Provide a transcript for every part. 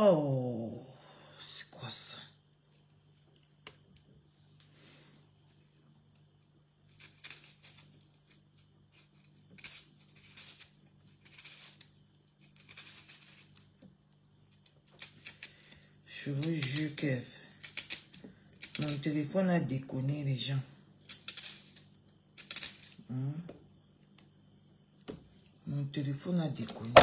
Oh, c'est quoi ça? Je vous jure que mon téléphone a déconné les gens. Mon téléphone a déconné.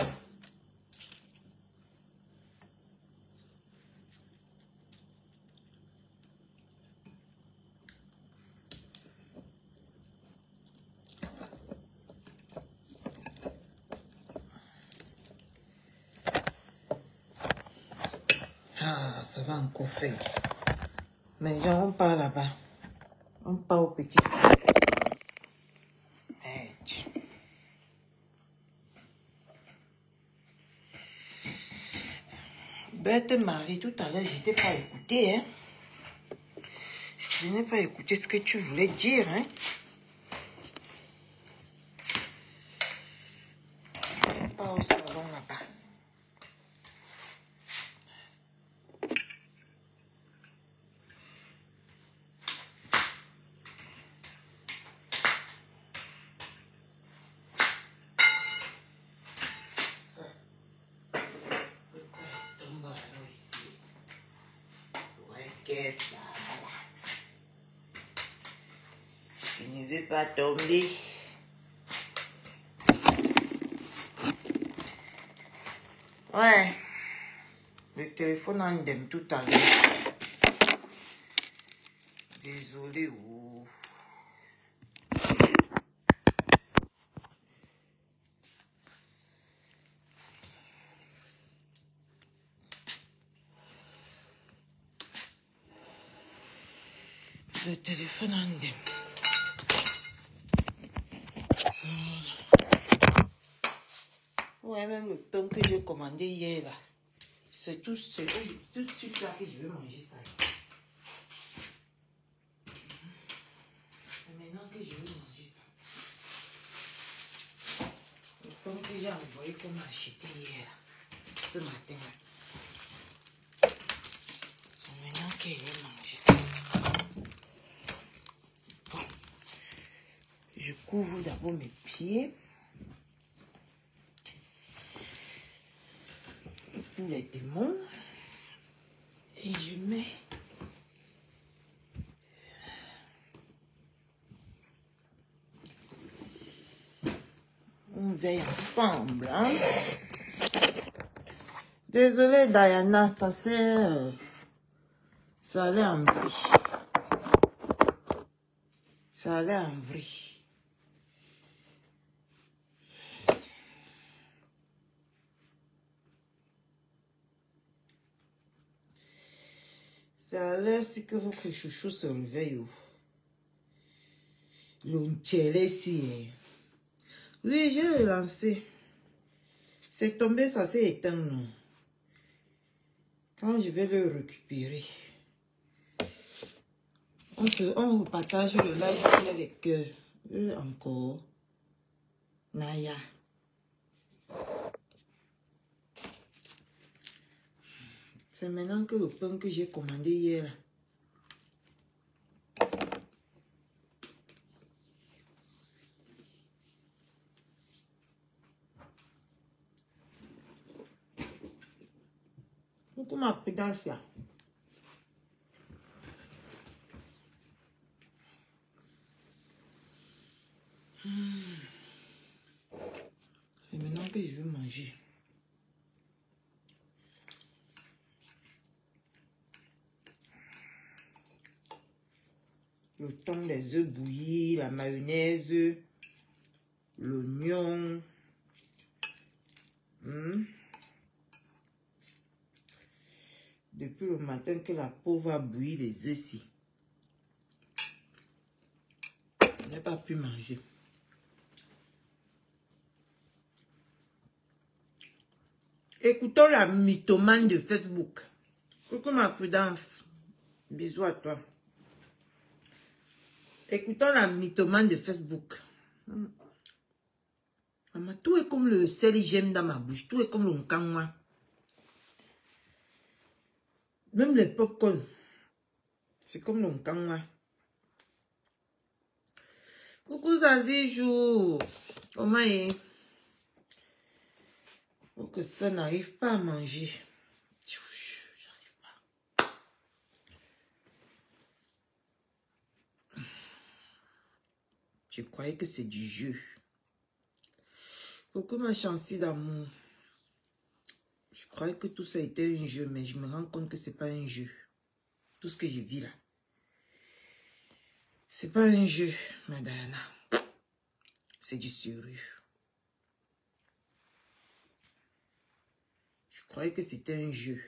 Ah, ça va encore faire. Mais genre, on part là-bas. On part au petit frère. Bête Marie, tout à l'heure, je n'étais pas écouté, hein. Je n'ai pas écouté ce que tu voulais dire, hein. On part au salon là-bas. Je ne vais pas tomber. Ouais. Le téléphone en dème tout à l'heure. Désolé. Oh. Le téléphone en dème. Ouais, même le pain que j'ai commandé hier là. C'est tout de suite là que je vais manger ça. C'est maintenant que je vais manger ça. Le pain que j'ai envoyé qu'on m'a acheté hier là, ce matin là. C'est maintenant que je vais manger ça. Bon. Je couvre d'abord mes pieds. Pour les démons. Et je mets on veille ensemble, hein. Désolée Diana, ça c'est ça allait en vrille. Ça allait en vrille. Ça allait si que votre chouchou se réveille. L'ontière ici. Oui, j'ai relancé. C'est tombé, ça s'est éteint, non. Quand je vais le récupérer, on partage le live avec eux encore. Naya. C'est maintenant que le pain que j'ai commandé hier. Pourquoi ma prudence là? C'est maintenant que je veux manger. Le thon, les œufs bouillis, la mayonnaise, l'oignon. Depuis le matin que la pauvre a bouilli les œufs ici. Je n'ai pas pu manger. Écoutons la mythomane de Facebook. Coucou ma prudence. Bisous à toi. Écoutons la mythomane de Facebook. Maman, tout est comme le sel j'aime dans ma bouche. Tout est comme le nkanwa. Même les popcorn. C'est comme longtemps là. Coucou Zazijou. Comment est? Faut que ça n'arrive pas à manger. J'arrive pas. Je croyais que c'est du jeu. Coucou ma chancy d'amour. Je croyais que tout ça était un jeu, mais je me rends compte que c'est pas un jeu. Tout ce que je vis là. C'est pas un jeu, madame. C'est du sérieux. Je croyais que c'était un jeu.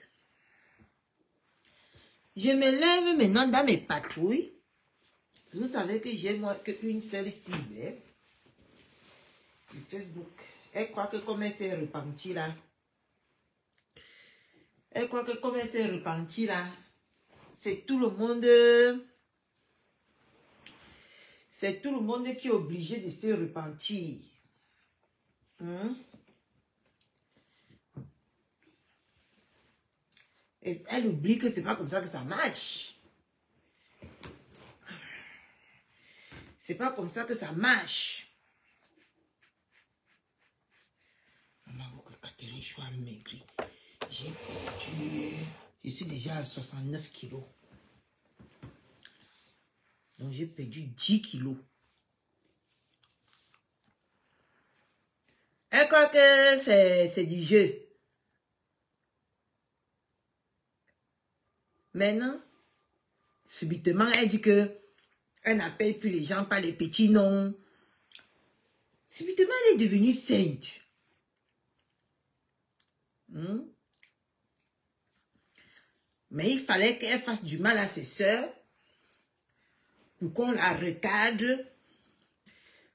Je me lève maintenant dans mes patrouilles. Vous savez que j'ai moi qu'une seule cible. Hein? Sur Facebook. Elle croit que comme elle s'est repentie là. Elle croit que comme elle s'est repentie là. C'est tout le monde. C'est tout le monde qui est obligé de se repentir. Et elle oublie que c'est pas comme ça que ça marche. C'est pas comme ça que ça marche. Maman, que Catherine soit maigrie. J'ai perdu. Je suis déjà à 69 kilos. Donc j'ai perdu 10 kilos. Elle croit que c'est du jeu. Maintenant, subitement, elle dit que elle n'appelle plus les gens par les petits noms. Subitement, elle est devenue sainte. Mais il fallait qu'elle fasse du mal à ses sœurs pour qu'on la recadre,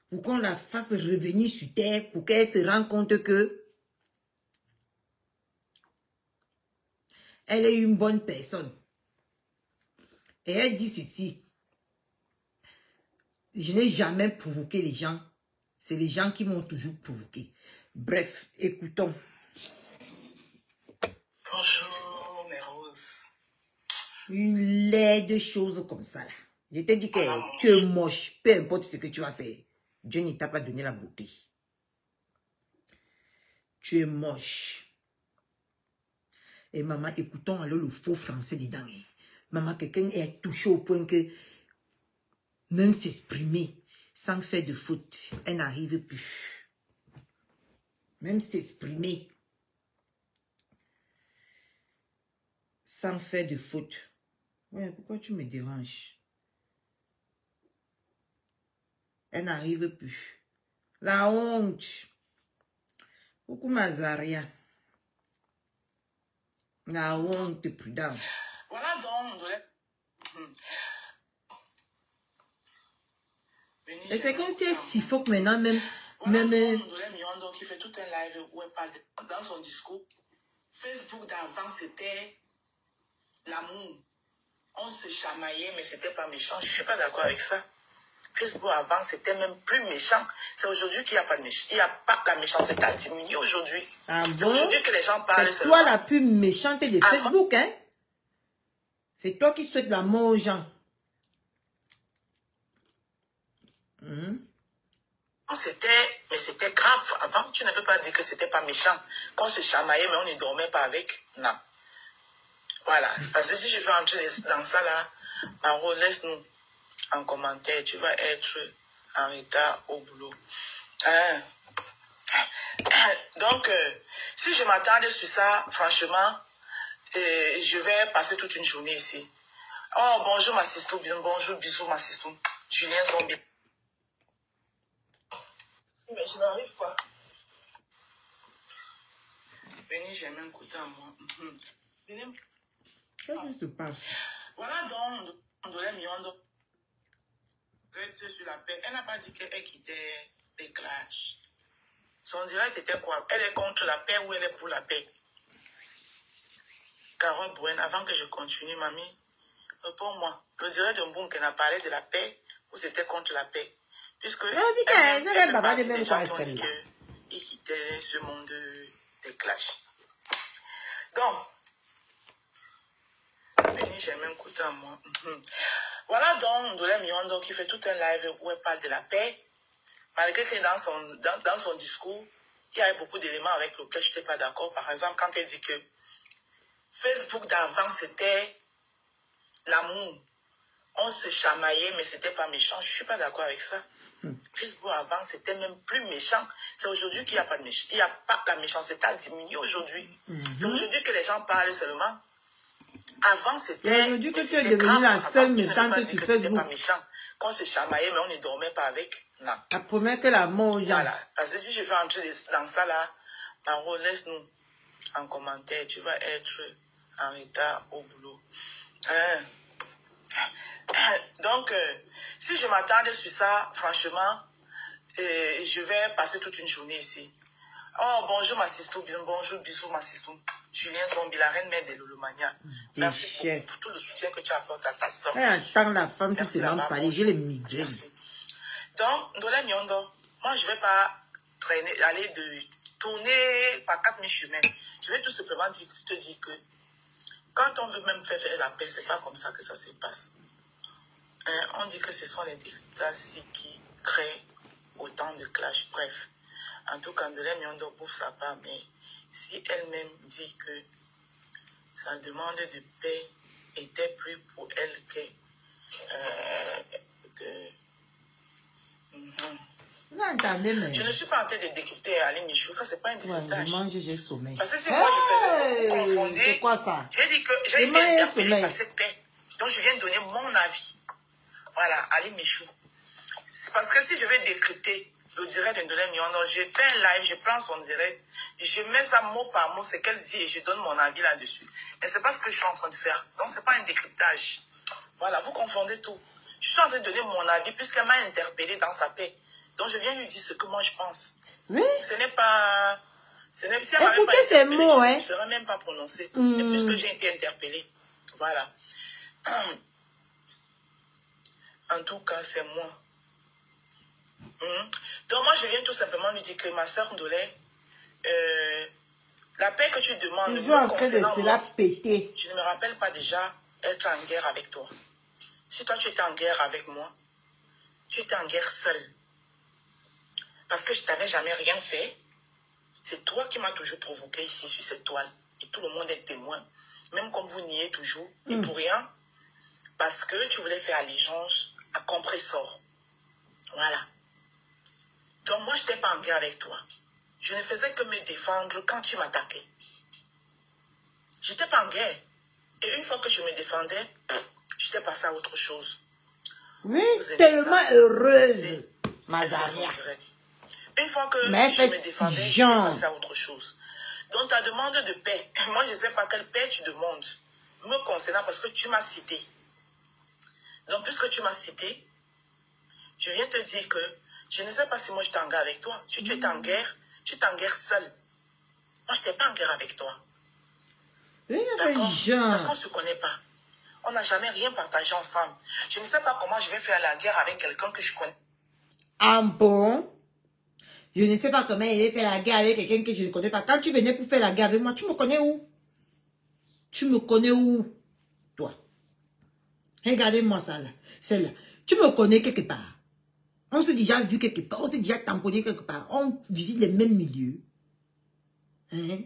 pour qu'on la fasse revenir sur terre, pour qu'elle se rende compte que elle est une bonne personne. Et elle dit ceci: je n'ai jamais provoqué les gens. C'est les gens qui m'ont toujours provoqué. Bref, écoutons. Bonjour, mes roses. Une laide chose comme ça là. Je t'ai dit que tu es moche. Peu importe ce que tu vas faire. Dieu ne t'a pas donné la beauté. Tu es moche. Et maman, écoutons alors le faux français dedans. Maman, quelqu'un est touché au point que même s'exprimer sans faire de faute, elle n'arrive plus. Même s'exprimer sans faire de faute. Ouais, pourquoi tu me déranges? Elle n'arrive plus. La honte. Coucou Mazaria. La honte, prudence. Voilà donc. Et c'est comme si elle suffoque maintenant même. Voilà donc Miondo qui fait tout un live où elle parle dans son discours. Facebook d'avant, c'était l'amour. On se chamaillait, mais c'était pas méchant. Je suis pas d'accord avec ça. Facebook avant, c'était même plus méchant. C'est aujourd'hui qu'il n'y a pas de méchant. Il n'y a pas la méchanceté à diminuer aujourd'hui. Ah c'est bon? aujourd'hui que les gens parlent. C'est toi la plus méchante de Facebook, hein? C'est toi qui souhaites la mort aux gens. Mais c'était grave. Avant, tu ne peux pas dire que c'était pas méchant. Quand on se chamaillait, mais on ne dormait pas avec. Non. Voilà. Parce que si je veux entrer dans ça là, Maro, laisse-nous en commentaire. Tu vas être en retard au boulot. Donc, si je m'attendais sur ça, franchement, je vais passer toute une journée ici. Oh, bonjour ma sister, bonjour, bisous ma sister. Julien Zombie. Mais je n'arrive pas. Venez, j'ai mis un côté à moi. Venez. Qu'est-ce qui se passe? Voilà donc, on donnait Miondo. Sur la paix. Elle n'a pas dit qu'elle quittait les clashs. Son direct était quoi? Elle est contre la paix ou elle est pour la paix? Carole Bruen, avant que je continue, mamie, réponds-moi. Le direct de Mboum qu'elle a parlé de la paix ou c'était contre la paix? Puisque elle fait partie des gens qui ont dit qu'il quittait ce monde des clashs. Donc, j'ai même écouté à moi. Voilà donc Ndolé Miondo qui fait tout un live où elle parle de la paix. Malgré que dans son discours, il y avait beaucoup d'éléments avec lesquels je n'étais pas d'accord. Par exemple, quand elle dit que Facebook d'avant, c'était l'amour. On se chamaillait, mais c'était pas méchant. Je ne suis pas d'accord avec ça. Facebook avant, c'était même plus méchant. C'est aujourd'hui qu'il n'y a pas de méchant. Il n'y a pas la méchanceté a diminué aujourd'hui. C'est aujourd'hui que les gens parlent seulement. Avant, c'était... Aujourd'hui que tu es devenue la seule méchante sur C'était Facebook. pas méchant. Qu'on se chamaillait, mais on ne dormait pas avec. Non. La première que la mort aux gens. Voilà. Parce que si je vais entrer dans ça là, Maro, laisse-nous en commentaire. Tu vas être en retard au boulot. Donc, si je m'attendais sur ça, franchement, je vais passer toute une journée ici. Oh, bonjour ma sister, bonjour, bisous ma sister. Julien Zombie, la reine mère de Lolomania. Merci pour tout le soutien que tu apportes à ta soeur. Attends la femme qui se demande parler, je l'ai migré. Merci. Donc, Ndolé Miondo, moi je ne vais pas traîner, aller tourner par 4000 chemins. Je vais tout simplement te dire que quand on veut même faire la paix, ce n'est pas comme ça que ça se passe. On dit que ce sont les décrets qui créent autant de clashs. Bref, en tout cas, Ndolé Miondo bouffe sa part, mais si elle-même dit que sa demande de paix était plus pour elle que... Je ne suis pas en train de décrypter Ali Michou, ça c'est pas un décryptage. Ouais, j'ai sommeil. Parce que si moi je faisais confondre, c'est quoi ça? J'ai dit que j'ai été interpellée par cette paix. Donc je viens de donner mon avis. Voilà, Ali Michou. C'est parce que si je vais décrypter le direct de Ndolé Miondo, je fais un live, je prends son direct, je mets ça mot par mot, ce qu'elle dit et je donne mon avis là-dessus. Et c'est pas ce que je suis en train de faire. Donc c'est pas un décryptage. Voilà, vous confondez tout. Je suis en train de donner mon avis puisqu'elle m'a interpellée dans sa paix. Donc je viens lui dire ce que moi je pense. Oui. Ce n'est pas... Si écoutez ces mots, je ne serais même pas prononcé. Mais puisque j'ai été interpellée. Voilà. En tout cas, c'est moi. Donc moi, je viens tout simplement lui dire que ma soeur Ndolé, la paix que tu demandes, toujours en train de se la péter. Je ne me rappelle pas déjà être en guerre avec toi. Si toi, tu étais en guerre avec moi, tu étais en guerre seule. Parce que je ne t'avais jamais rien fait. C'est toi qui m'as toujours provoqué ici sur cette toile. Et tout le monde est témoin. Même comme vous niez toujours. Et pour rien. Parce que tu voulais faire allégeance à Compressor. Voilà. Donc moi, je n'étais pas en guerre avec toi. Je ne faisais que me défendre quand tu m'attaquais. Je n'étais pas en guerre. Et une fois que je me défendais, j'étais passée à autre chose. Oui, tellement heureuse, Mazaria. Une fois que je me défendais, j'étais passée à autre chose. Donc ta demande de paix, moi je ne sais pas quelle paix tu demandes, me concernant parce que tu m'as cité. Donc puisque tu m'as cité, je viens te dire que je ne sais pas si moi je t'en guerre avec toi. Si tu es en guerre, tu es en guerre seul. Moi je n'étais pas en guerre avec toi. D'accord? Parce qu'on ne se connaît pas. On n'a jamais rien partagé ensemble. Je ne sais pas comment je vais faire la guerre avec quelqu'un que je connais. Ah bon? Je ne sais pas comment il va faire la guerre avec quelqu'un que je ne connais pas. Quand tu venais pour faire la guerre avec moi, tu me connais où? Tu me connais où? Toi. Regardez-moi ça là. Celle-là. Tu me connais quelque part. On s'est déjà vu quelque part. On s'est déjà tamponné quelque part. On visite les mêmes milieux. Hein?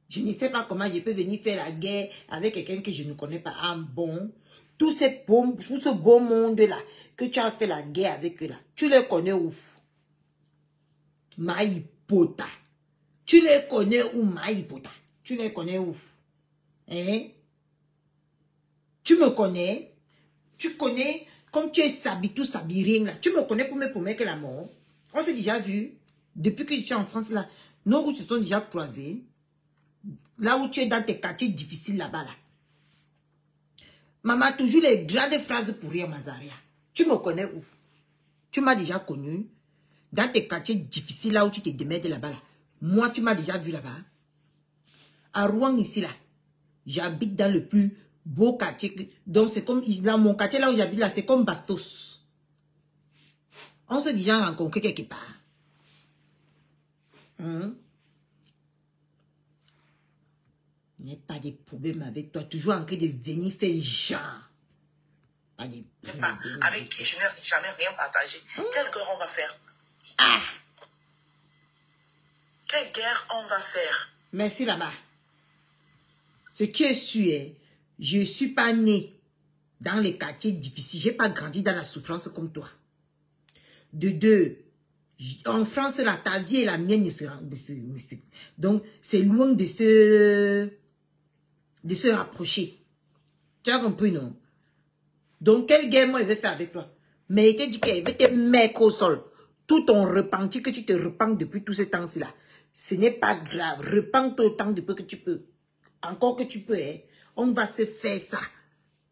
Je ne sais pas comment je peux venir faire la guerre avec quelqu'un que je ne connais pas. Ah bon? Tout ce beau monde-là, que tu as fait la guerre avec eux là, tu les connais où? Maïpota. Tu les connais où, Maïpota? Tu les connais où? Hein? Tu me connais? Tu connais, comme tu es Sabitou Sabiring là, tu me connais pour me promettre la mort? On s'est déjà vu. Depuis que je suis en France là, nos routes se sont déjà croisées. Là où tu es dans tes quartiers difficiles là-bas là. Maman, toujours les grandes phrases pour rien, Mazaria. Tu me connais où? Tu m'as déjà connu. Dans tes quartiers difficiles là où tu te démerdes là-bas là. Moi, tu m'as déjà vu là-bas. À Rouen ici là, j'habite dans le plus beau quartier. Donc c'est comme, dans mon quartier là où j'habite là, c'est comme Bastos. On s'est déjà rencontré quelque part. Il n'y a pas de problème avec toi. Toujours en train de venir faire genre. Pas de problème. Avec qui je n'ai jamais rien partagé. Quelle guerre on va faire? Ah! Quelle guerre on va faire? Merci là-bas. Ce qui est sûr, je ne suis pas née dans les quartiers difficiles. Je n'ai pas grandi dans la souffrance comme toi. De deux, en France, là, ta vie et la mienne ne sera... Donc, c'est loin de se rapprocher. Tu as compris, non? Donc, quelle guerre moi, il veut faire avec toi? Mais il te dit qu'il veut te mettre au sol. Tout ton repenti que tu te repens depuis tous ces temps-là, ce n'est pas grave. Repens-toi autant de peu que tu peux. Encore que tu peux, hein. On va se faire ça.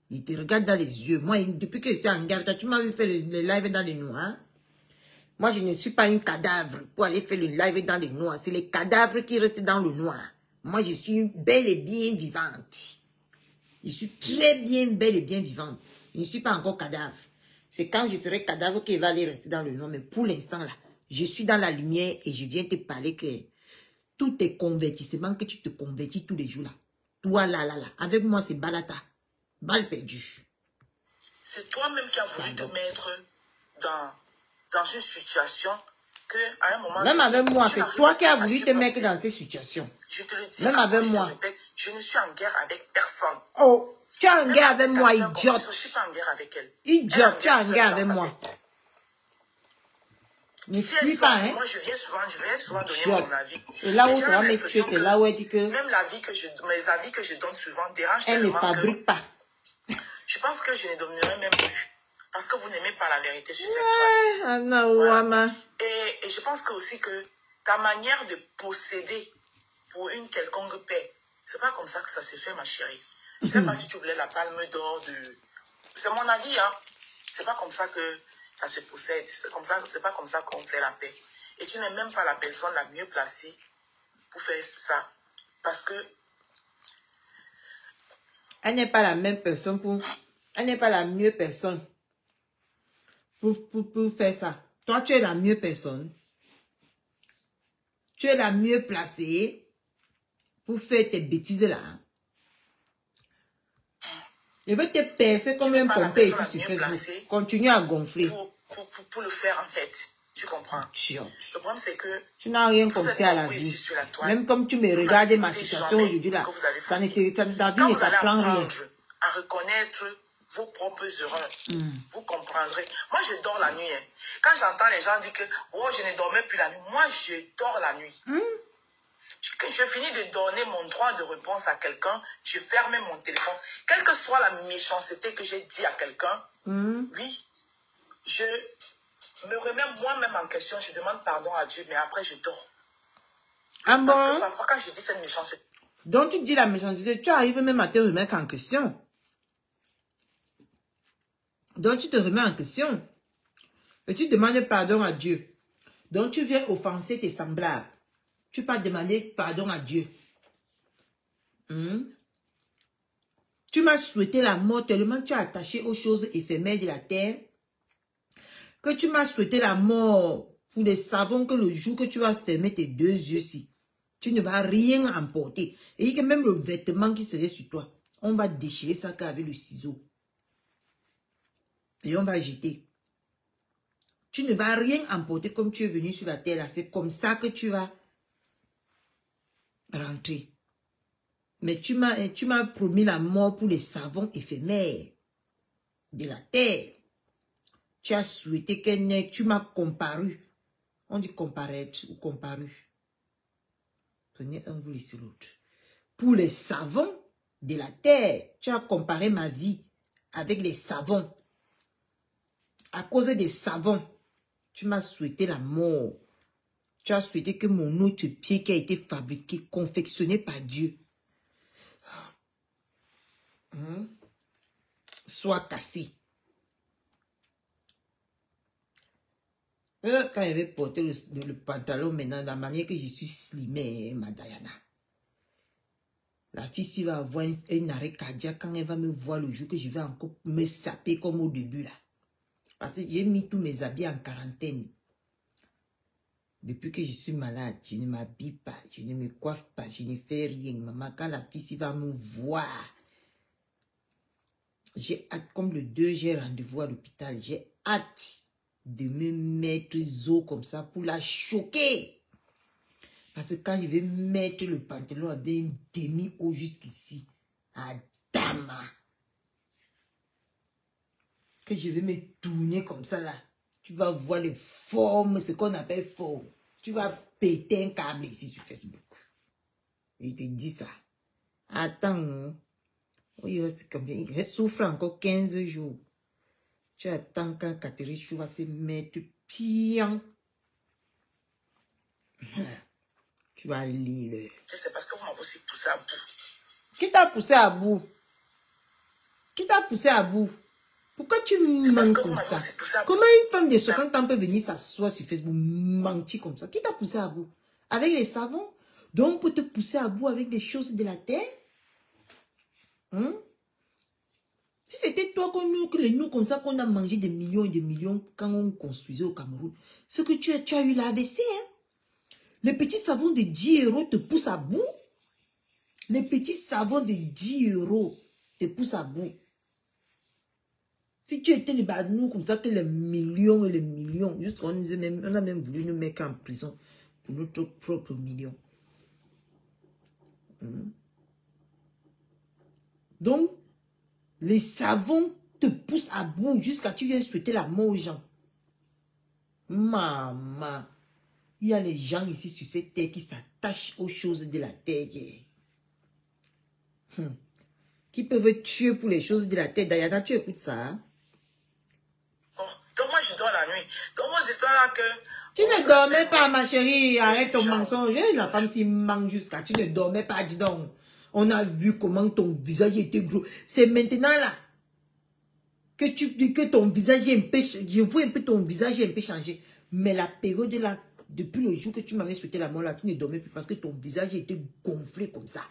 Il te regarde dans les yeux. Moi, depuis que je suis en guerre, tu m'as vu faire le live dans les noirs. Hein? Moi, je ne suis pas un cadavre pour aller faire le live dans les noirs. C'est les cadavres qui restent dans le noir. Moi, je suis belle et bien vivante. Je suis très bien belle et bien vivante. Je ne suis pas encore cadavre. C'est quand je serai cadavre qu'il va aller rester dans le noir. Mais pour l'instant, là, je suis dans la lumière et je viens te parler que tous tes convertissements que tu te convertis tous les jours, là. Toi, là. Avec moi, c'est balata. Balle perdue. C'est toi-même qui as voulu te mettre dans une situation que, à un moment... Même avec moi, c'est toi qui as voulu te mettre dans ces situations. Je te le dis. Même avec moi. Je ne suis en guerre avec personne. Oh, tu es en guerre avec moi, idiote. Je ne suis pas en guerre avec elle. Idiote, tu es en guerre avec moi. Ne fuis pas, hein. Moi, je viens souvent donner mon avis. Et là où ça va me tuer, c'est là où elle dit que... Même mes avis que je donne souvent dérangent elle tellement ne fabrique pas. Je pense que je ne donnerai même plus. Parce que vous n'aimez pas la vérité sur cette toile. Voilà. Et je pense que aussi que ta manière de posséder pour une quelconque paix, c'est pas comme ça que ça s'est fait, ma chérie. Je sais pas si tu voulais la palme d'or de... C'est mon avis, hein. C'est pas comme ça que ça se possède. C'est pas comme ça qu'on fait la paix. Et tu n'es même pas la personne la mieux placée pour faire ça. Parce que... Elle n'est pas la même personne pour... Elle n'est pas la mieux personne pour faire ça. Toi, tu es la mieux personne. Tu es la mieux placée pour faire tes bêtises là. Je veux te percer comme un pompé ici sur Facebook. Continue à gonfler. Pour le faire en fait. Tu comprends? Le problème c'est que... Tu n'as rien compris à la vie. Même comme tu me regardes ma situation aujourd'hui là, ta vie ne t'apprend rien. À reconnaître vos propres erreurs, vous comprendrez. Moi, je dors la nuit. Hein. Quand j'entends les gens dire que oh, je ne dormais plus la nuit, moi, je dors la nuit. Quand je finis de donner mon droit de réponse à quelqu'un, je ferme mon téléphone. Quelle que soit la méchanceté que j'ai dit à quelqu'un, oui, je me remets moi-même en question, je demande pardon à Dieu, mais après, je dors. Ah bon? Parce que parfois, quand je dis cette méchanceté... Donc, tu dis la méchanceté, tu arrives même à te remettre en question. Donc, tu te remets en question. Et tu demandes pardon à Dieu. Donc, tu viens offenser tes semblables. Tu peux demander pardon à Dieu. Tu m'as souhaité la mort tellement tu as attaché aux choses éphémères de la terre. Que tu m'as souhaité la mort pour les savons que le jour que tu vas fermer tes deux yeux-ci, tu ne vas rien emporter. Et que même le vêtement qui serait sur toi, on va déchirer ça avec le ciseau. Et on va jeter. Tu ne vas rien emporter comme tu es venu sur la terre là. C'est comme ça que tu vas rentrer. Mais tu m'as promis la mort pour les savons éphémères de la terre. Tu as souhaité tu m'as comparu. On dit comparaître ou comparu. Prenez un, vous laissez l'autre. Pour les savons de la terre, tu as comparé ma vie avec les savons. À cause des savons, tu m'as souhaité la mort. Tu as souhaité que mon autre pied qui a été fabriqué, confectionné par Dieu, soit cassé. Quand il avait porté le pantalon maintenant, de la manière que je suis slimée, ma Diana. La fille, s'il va avoir un arrêt cardiaque, quand elle va me voir le jour que je vais encore me saper comme au début là. Parce que j'ai mis tous mes habits en quarantaine. Depuis que je suis malade, je ne m'habille pas, je ne me coiffe pas, je ne fais rien. Maman, quand la fille va me voir, j'ai hâte, comme le 2, j'ai rendez-vous à l'hôpital, j'ai hâte de me mettre zo comme ça pour la choquer. Parce que quand je vais mettre le pantalon avec un demi-haut jusqu'ici, à dama, que je vais me tourner comme ça là, tu vas voir les formes, ce qu'on appelle formes. Tu vas péter un câble ici sur Facebook. Il te dit ça. Attends. Il reste combien? Il souffre encore 15 jours. Tu attends quand Catherine Chou va se mettre piant. Tu vas lire. C'est parce que vous m'avez aussi poussé à bout. Qui t'a poussé à bout? Qui t'a poussé à bout? Pourquoi tu mens comme ça? Comment une femme de 60 ans peut venir s'asseoir sur Facebook, mentir comme ça? Qui t'a poussé à bout? Avec les savons? Donc, on peut te pousser à bout avec des choses de la terre? Hein? Si c'était toi nous comme ça, qu'on a mangé des millions et des millions quand on construisait au Cameroun, ce que tu as eu l'AVC, hein? Les petits savons de 10 € te poussent à bout. Les petits savons de 10 € te poussent à bout. Si tu étais les badous comme ça, que les millions et les millions, juste on a même voulu nous mettre en prison pour notre propre million. Donc, les savons te poussent à bout jusqu'à ce que tu viennes souhaiter la mort aux gens. Maman, il y a les gens ici sur cette terre qui s'attachent aux choses de la terre. Qui peuvent tuer pour les choses de la terre. Dayana, tu écoutes ça, hein? Donc moi je dors la nuit. Donc vos histoires là que... Tu ne dormais pas, ma chérie. Arrête ton mensonge. La femme s'y manque jusqu'à... Tu ne dormais pas, dis donc. On a vu comment ton visage était gros. C'est maintenant là que ton visage est un peu... Je vois un peu ton visage est un peu changé. Mais la période là, depuis le jour que tu m'avais souhaité la mort là, tu ne dormais plus parce que ton visage était gonflé comme ça.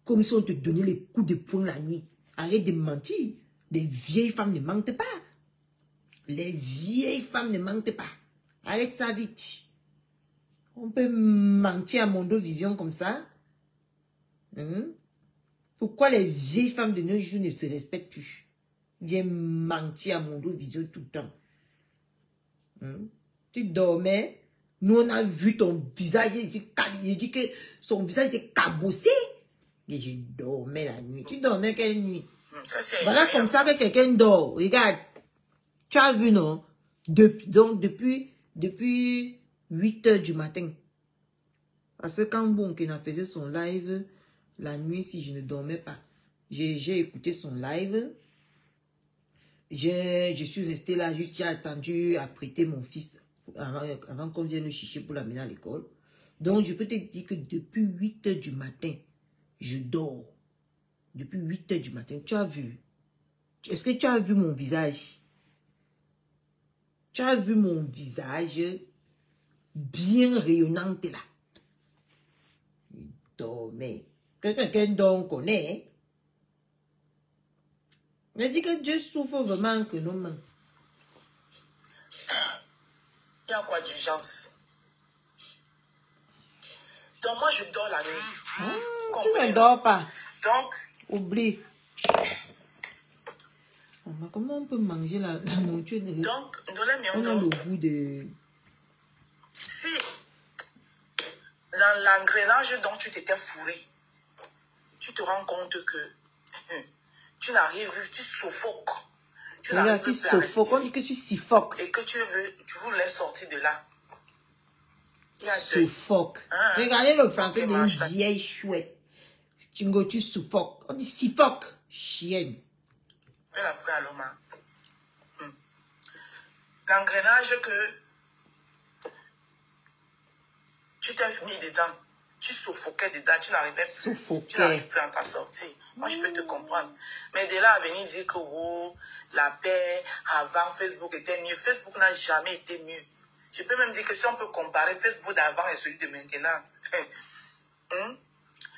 Comme si on te donnait les coups de poing la nuit. Arrête de mentir. Les vieilles femmes ne mentent pas. Les vieilles femmes ne mentent pas. Arrête ça vite. On peut mentir à Mondovision comme ça. Pourquoi les vieilles femmes de nos jours ne se respectent plus? Viens mentir à Mondovision tout le temps. Tu dormais. Nous, on a vu ton visage. Il dit que son visage était cabossé. Et je dormais la nuit. Tu dormais quelle nuit? Voilà comme ça que quelqu'un dort. Regarde. Tu as vu, non? Donc, depuis 8 h du matin. Parce que quand Bonkena faisait son live, la nuit, si je ne dormais pas, j'ai écouté son live. Je suis resté là, juste j'ai attendu à prêter mon fils avant qu'on vienne le chercher pour l'amener à l'école. Donc, je peux te dire que depuis 8 h du matin, je dors. Depuis 8 h du matin, tu as vu? Est-ce que tu as vu mon visage? Tu as vu mon visage bien rayonnant là. Il dormait. Quelqu'un dort, on connaît. Mais dit que Dieu souffre vraiment que nos mains. Il y a quoi d'urgence? Donc moi je dors la nuit. Tu ne dors pas. Donc. Oublie. Comment on peut manger la nourriture? Donc, on a le goût de... Si dans l'engrenage dont tu t'étais fourré, tu te rends compte que tu n'arrives, tu suffoques. Tu n'arrives plus à respirer. On dit que tu suffoques. Et que tu voulais sortir de là. Suffoque. Regardez le français d'une vieille chouette. Tu suffoques. On dit suffoque. Chienne. Elle a pris à l'homme. L'engrenage que tu t'es mis dedans, tu suffoquais dedans, tu n'arrivais plus à t'en sortir. Moi, je peux te comprendre. Mais de là à venir dire que oh, la paix, avant, Facebook était mieux. Facebook n'a jamais été mieux. Je peux même dire que si on peut comparer Facebook d'avant et celui de maintenant,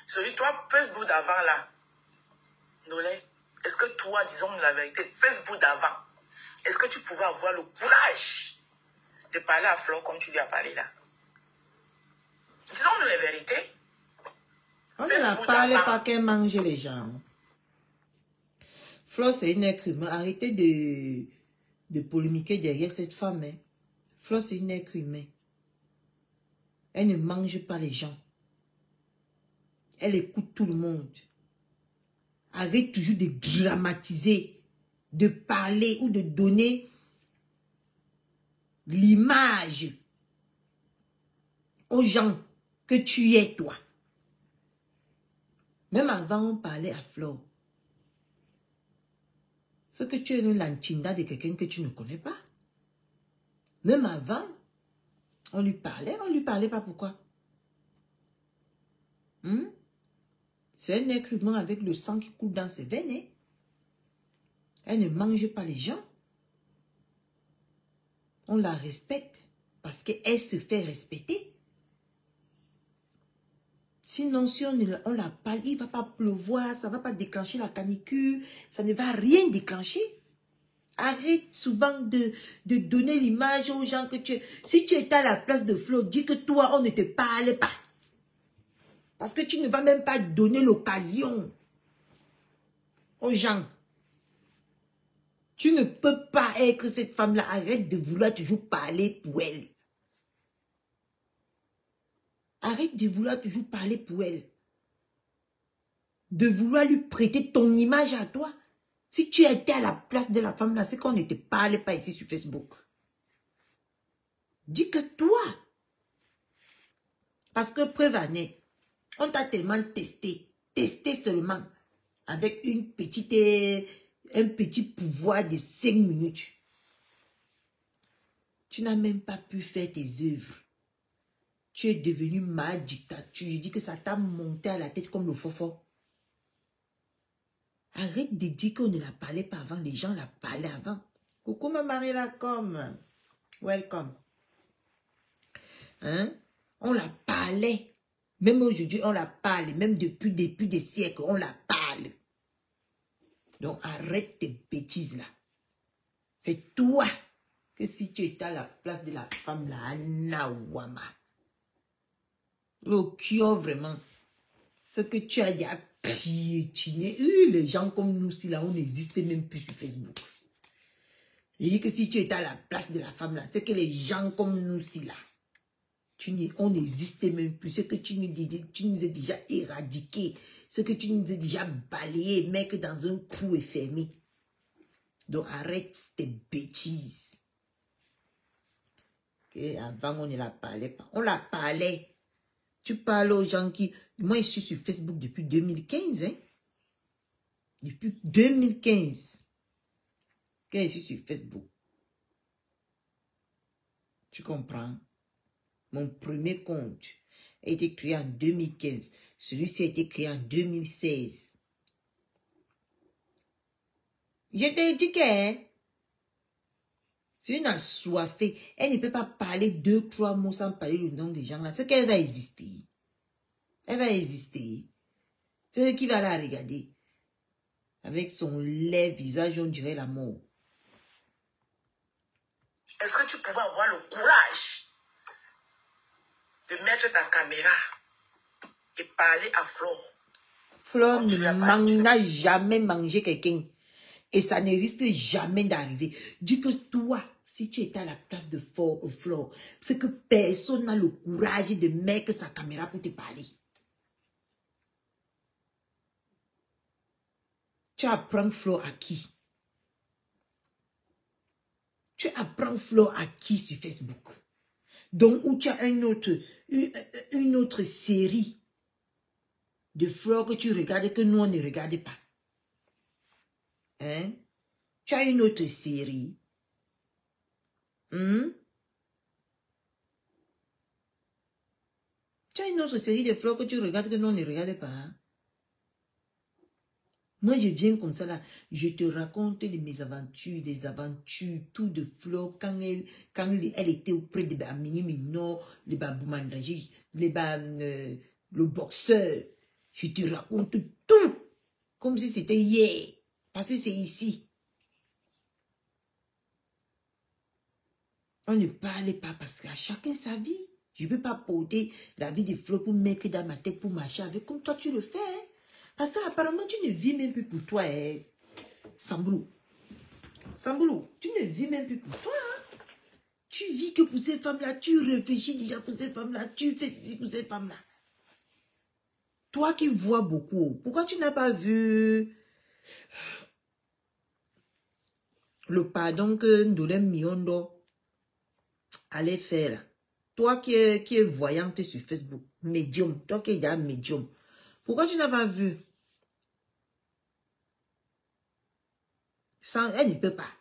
celui toi, Facebook d'avant là, Nolé, est-ce que toi, disons la vérité, Facebook d'avant, est-ce que tu pouvais avoir le courage de parler à Flore comme tu lui as parlé là? Disons-nous les vérités. On ne la parle pas qu'elle mange les gens. Flo, c'est une être humaine. Arrêtez de polémiquer derrière cette femme. Hein. Flo, c'est une être humaine. Elle ne mange pas les gens. Elle écoute tout le monde. Arrête toujours de dramatiser, de parler ou de donner l'image aux gens que tu es, toi. Même avant, on parlait à Flo. Ce que tu es une lanchinda de quelqu'un que tu ne connais pas. Même avant, on lui parlait pas pourquoi. C'est un être humain avec le sang qui coule dans ses veines. Hein? Elle ne mange pas les gens. On la respecte parce qu'elle se fait respecter. Sinon, si on la parle, il ne va pas pleuvoir, ça ne va pas déclencher la canicule, ça ne va rien déclencher. Arrête souvent de donner l'image aux gens que tu es. Si tu étais à la place de Flo, dis que toi, on ne te parle pas. Parce que tu ne vas même pas donner l'occasion aux gens. Tu ne peux pas être cette femme-là. Arrête de vouloir toujours parler pour elle. Arrête de vouloir toujours parler pour elle. De vouloir lui prêter ton image à toi. Si tu étais à la place de la femme-là, c'est qu'on ne te parle pas ici sur Facebook. Dis que toi. Parce que preuve année, on t'a tellement testé. Testé seulement. Avec un petit pouvoir de 5 minutes. Tu n'as même pas pu faire tes œuvres. Tu es devenu ma dictature. Je dis que ça t'a monté à la tête comme le fofo. Arrête de dire qu'on ne la parlait pas avant. Les gens la parlaient avant. Coucou ma Marie comme. Welcome. Hein? On la parlait. Même aujourd'hui, on la parle. Même depuis des siècles, on la parle. Donc arrête tes bêtises là. C'est toi que si tu étais à la place de la femme là, Nawama. Le cœur vraiment. Ce que tu as dit à piétiner. Les gens comme nous, si là, on n'existe même plus sur Facebook. Il dit que si tu étais à la place de la femme là, c'est que les gens comme nous, si là, on n'existe même plus. Ce que tu nous as déjà éradiqué. Ce que tu nous as déjà balayé, mec, dans un trou fermé. Donc arrête tes bêtises. Et avant, on ne la parlait pas. On la parlait. Tu parles aux gens qui... Moi, je suis sur Facebook depuis 2015. Hein? Depuis 2015. Que je suis sur Facebook. Tu comprends? Mon premier compte a été créé en 2015. Celui-ci a été créé en 2016. Je t'ai dit que... C'est une assoiffée. Elle ne peut pas parler 2-3 mots sans parler le nom des gens là. C'est qu'elle va exister. Elle va exister. C'est qui va la regarder. Avec son laid visage, on dirait la mort. Est-ce que tu pouvais avoir le courage de mettre ta caméra et parler à Flo? Flo n'a jamais mangé quelqu'un. Et ça ne risque jamais d'arriver. Dis que toi, si tu étais à la place de Flo, c'est que personne n'a le courage de mettre sa caméra pour te parler. Tu apprends Flo à qui? Tu apprends Flo à qui sur Facebook? Donc, où tu as une autre série de Flo que tu regardes que nous, on ne regarde pas. Hein? Tu as une autre série. Tu as une autre série de Flo que tu regardes que nous, on ne regarde pas. Hein? Moi, je viens comme ça là, je te raconte de mes aventures, des aventures, tout de Flo, quand elle était auprès de Amini Mino, le Baboumandaji, le boxeur. Je te raconte tout, comme si c'était hier, parce que c'est ici. On ne parlait pas parce qu'à chacun sa vie. Je ne peux pas porter la vie de Flo pour mettre dans ma tête pour marcher avec comme toi tu le fais. Hein. Parce que apparemment tu ne vis même plus pour toi. Hein. Samboulou. Samboulou, tu ne vis même plus pour toi. Hein. Tu vis que pour ces femmes-là. Tu réfléchis déjà pour ces femmes-là. Tu fais ceci pour ces femmes-là. Toi qui vois beaucoup, pourquoi tu n'as pas vu le pardon que Ndolem Miondo allait faire là? Toi qui es voyante sur Facebook, médium, toi qui es un médium, pourquoi tu n'as pas vu? Sans, elle ne peut pas.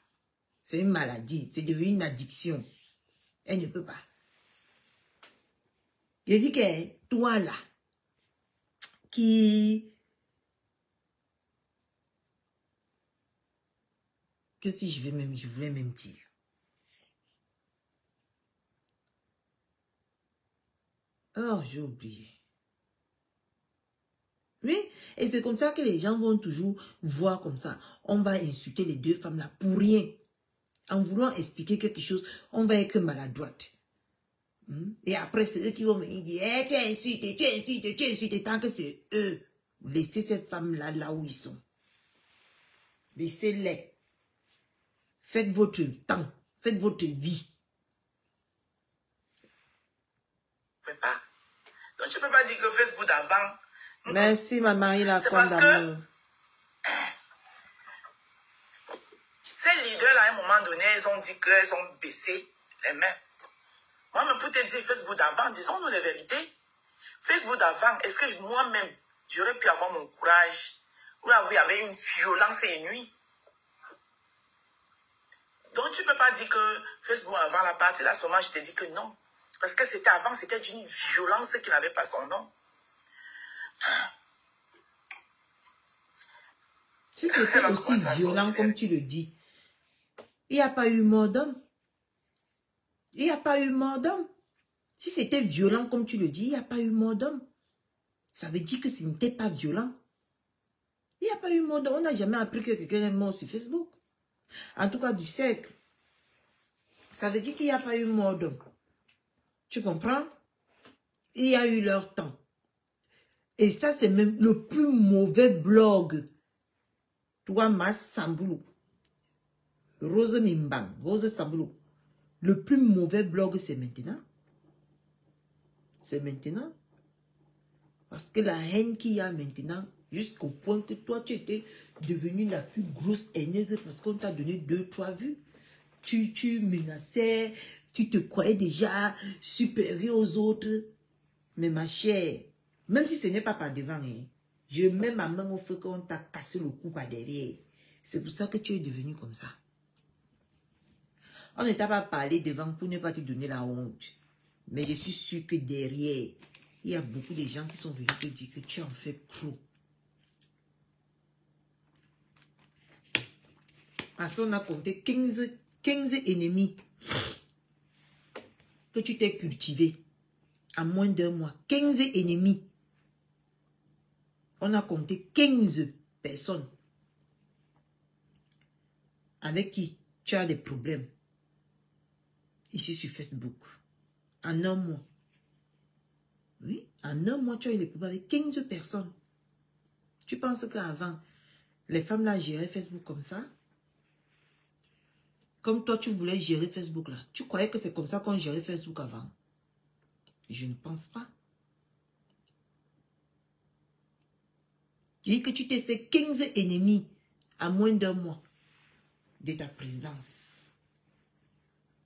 C'est une maladie, c'est devenu une addiction. Elle ne peut pas. Je dis que toi là, qu'est-ce que je voulais même dire. Oh, j'ai oublié. Oui, et c'est comme ça que les gens vont toujours voir comme ça. On va insulter les deux femmes là pour rien. En voulant expliquer quelque chose, on va être maladroite. Et après, c'est eux qui vont venir dire, hey, tu insultes, tant que c'est eux. Laissez ces femmes-là là où ils sont. Laissez-les. Faites votre temps, faites votre vie. Fais pas. Donc tu peux pas dire que Facebook d'avant. Merci ma Marie la C'est parce que ces leaders là, à un moment donné, ils ont dit qu'ils ont baissé les mains. Moi, mais pour te dire Facebook d'avant, disons-nous les vérités. Facebook d'avant, est-ce que moi-même, j'aurais pu avoir mon courage? Ou il y avait une violence inouïe? Donc, tu ne peux pas dire que Facebook avant la partie là, seulement je te dis que non. Parce que c'était avant, c'était d'une violence qui n'avait pas son nom. Si c'était aussi violent comme tu le dis, il n'y a pas eu mort d'homme. Il n'y a pas eu mort d'homme. Si c'était violent comme tu le dis, il n'y a pas eu mort d'homme. Ça veut dire que ce n'était pas violent. Il n'y a pas eu mort d'homme. On n'a jamais appris que quelqu'un est mort sur Facebook. En tout cas, du siècle. Ça veut dire qu'il n'y a pas eu mort d'homme. Tu comprends? Il y a eu leur temps. Et ça, c'est même le plus mauvais blog. Toi, Mas Samboulou. Rose Mimbang. Rose Samboulou. Le plus mauvais blog, c'est maintenant. C'est maintenant. Parce que la haine qu'il y a maintenant, jusqu'au point que toi, tu étais devenue la plus grosse haineuse parce qu'on t'a donné 2-3 vues. Tu menaçais, tu te croyais déjà supérieur aux autres. Mais ma chère, même si ce n'est pas par devant, hein, je mets ma main au feu qu'on t'a cassé le cou par derrière. C'est pour ça que tu es devenue comme ça. On ne t'a pas parlé devant pour ne pas te donner la honte. Mais je suis sûre que derrière, il y a beaucoup de gens qui sont venus te dire que tu en fais trop. Parce qu'on a compté 15 ennemis que tu t'es cultivé en moins d'1 mois. 15 ennemis. On a compté 15 personnes avec qui tu as des problèmes ici sur Facebook. En 1 mois. Oui, en 1 mois, tu as eu des problèmes avec 15 personnes. Tu penses qu'avant, les femmes là géraient Facebook comme ça? Comme toi, tu voulais gérer Facebook là. Tu croyais que c'est comme ça qu'on gérait Facebook avant? Je ne pense pas. Tu dis que tu t'es fait 15 ennemis à moins d'1 mois de ta présidence.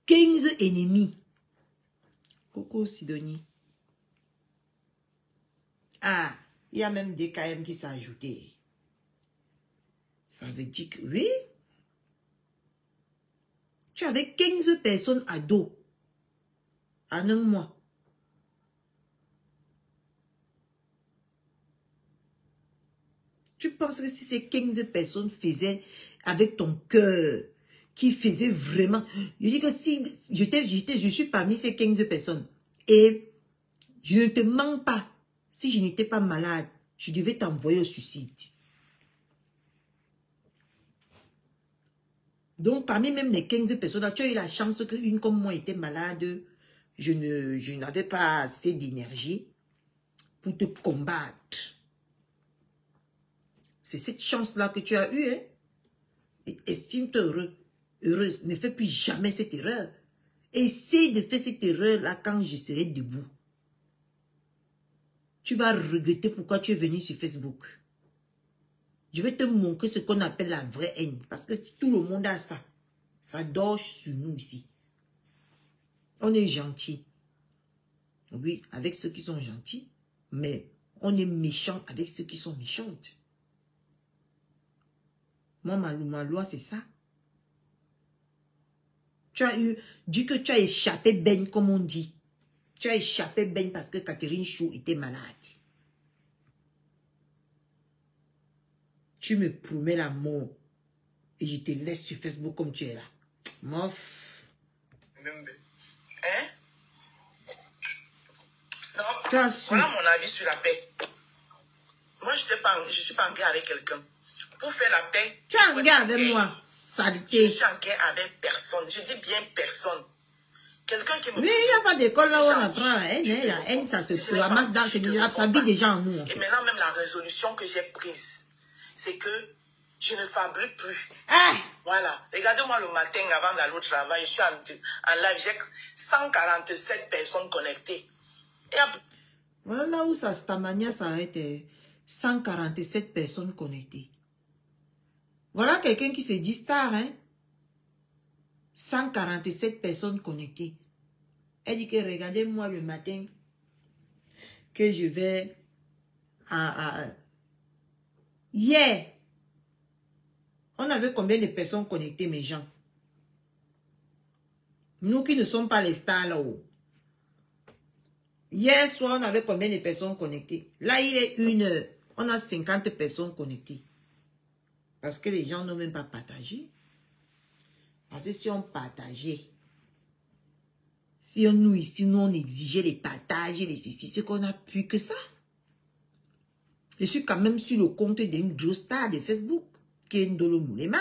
15 ennemis. Coucou Sidonie. Ah, il y a même des KM qui s'est ajouté. Ça veut dire que oui. Tu avais 15 personnes à dos en 1 mois. Tu penses que si ces 15 personnes faisaient avec ton cœur, qui faisaient vraiment... Je dis que si je suis parmi ces 15 personnes et je ne te mens pas, si je n'étais pas malade, je devais t'envoyer au suicide. Donc, parmi même les 15 personnes, tu as eu la chance qu'une comme moi était malade. je n'avais pas assez d'énergie pour te combattre. C'est cette chance-là que tu as eue, hein? Estime-toi heureux, heureuse. Ne fais plus jamais cette erreur. Essaye de faire cette erreur-là quand je serai debout. Tu vas regretter pourquoi tu es venu sur Facebook. Je vais te montrer ce qu'on appelle la vraie haine. Parce que tout le monde a ça. Ça dort sur nous ici. On est gentil. Oui, avec ceux qui sont gentils. Mais on est méchant avec ceux qui sont méchantes. Moi, ma loi, c'est ça. Tu as eu, dis que tu as échappé Ben, comme on dit. Tu as échappé Ben parce que Catherine Chou était malade. Tu me promets la mort. Et je te laisse sur Facebook comme tu es là. Mof. Hein? Non, tu as su. Voilà mon avis sur la paix. Moi, je suis pas en guerre avec quelqu'un. Pour faire la paix... Tu es en guerre avec moi, saleté. Je suis en guerre avec personne. Je dis bien personne. Quelqu'un qui me... Mais il n'y a pas d'école là où on apprend la haine. La haine, ça se ramasse dans... Ça vit déjà en nous. En fait. Et maintenant, même la résolution que j'ai prise, c'est que je ne fabrique plus. Ah! Voilà. Regardez-moi le matin avant d'aller au travail. Je suis en live. J'ai 147 personnes connectées. Et après... Voilà là où ça, Stamania s'arrête. 147 personnes connectées. Voilà quelqu'un qui se dit star, hein? 147 personnes connectées. Elle dit que regardez-moi le matin que je vais Hier, on avait combien de personnes connectées, mes gens? Nous qui ne sommes pas les stars là-haut. Hier soir, on avait combien de personnes connectées? Là, il est 1h. On a 50 personnes connectées. Parce que les gens n'ont même pas partagé. Parce que si on partageait, si on nous ici, nous on exigeait les partages et les ceci, c'est qu'on n'a plus que ça. Je suis quand même sur le compte d'une grosse star de Facebook, qui est Ndolo Moulema.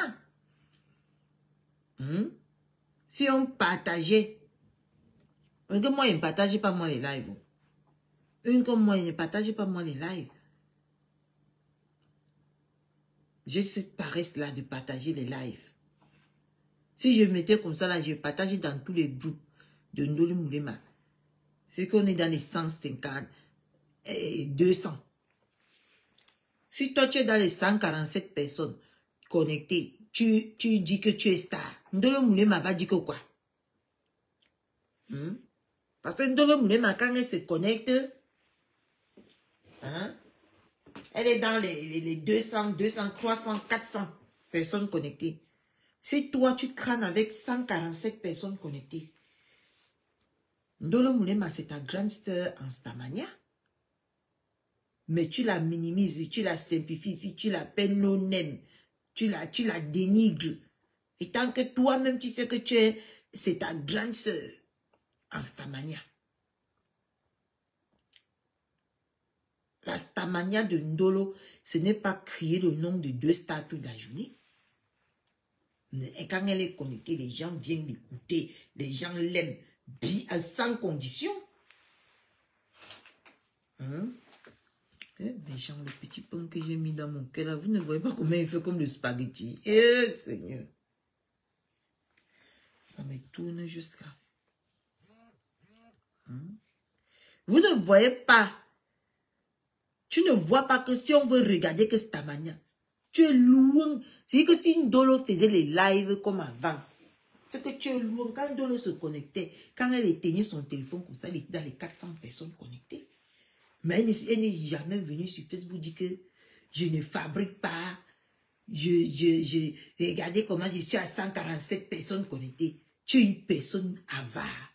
Si on partageait, que moi, il ne partage pas moi les lives. Une comme moi, il ne partage pas moi les lives. J'ai cette paresse-là de partager les lives. Si je mettais comme ça, là, je partage dans tous les groupes de Ndolo Moulema. C'est qu'on est dans les 150 et 200. Si toi, tu es dans les 147 personnes connectées, tu dis que tu es star. Ndolo Moulema va dire que quoi? Parce que Ndolo Moulema, quand elle se connecte, elle est dans les 200, 300, 400 personnes connectées. Si toi, tu crânes avec 147 personnes connectées, Ndolo Moulema, c'est ta grande star en Stamania. Mais tu la minimises, tu la simplifies, tu l'appelles non-name, tu la dénigres. Et tant que toi-même, tu sais que c'est ta grande sœur en Stamania. La Stamania de Ndolo, ce n'est pas crier le nom de 2 stars toute la journée. Et quand elle est connectée, les gens viennent l'écouter, les gens l'aiment, sans condition. Les gens, le petit pain que j'ai mis dans mon cœur, là, vous ne voyez pas comment il fait comme le spaghetti. Eh, Seigneur. Ça me tourne jusqu'à... Vous ne voyez pas. Tu ne vois pas que si on veut regarder que Stamania, tu es loin. C'est que si Ndolo faisait les lives comme avant, c'est que tu es loin. Quand Ndolo se connectait, quand elle éteignait son téléphone comme ça, elle était dans les 400 personnes connectées. Mais elle n'est jamais venue sur Facebook dire que je ne fabrique pas. Regardez comment je suis à 147 personnes connectées. Tu es une personne avare.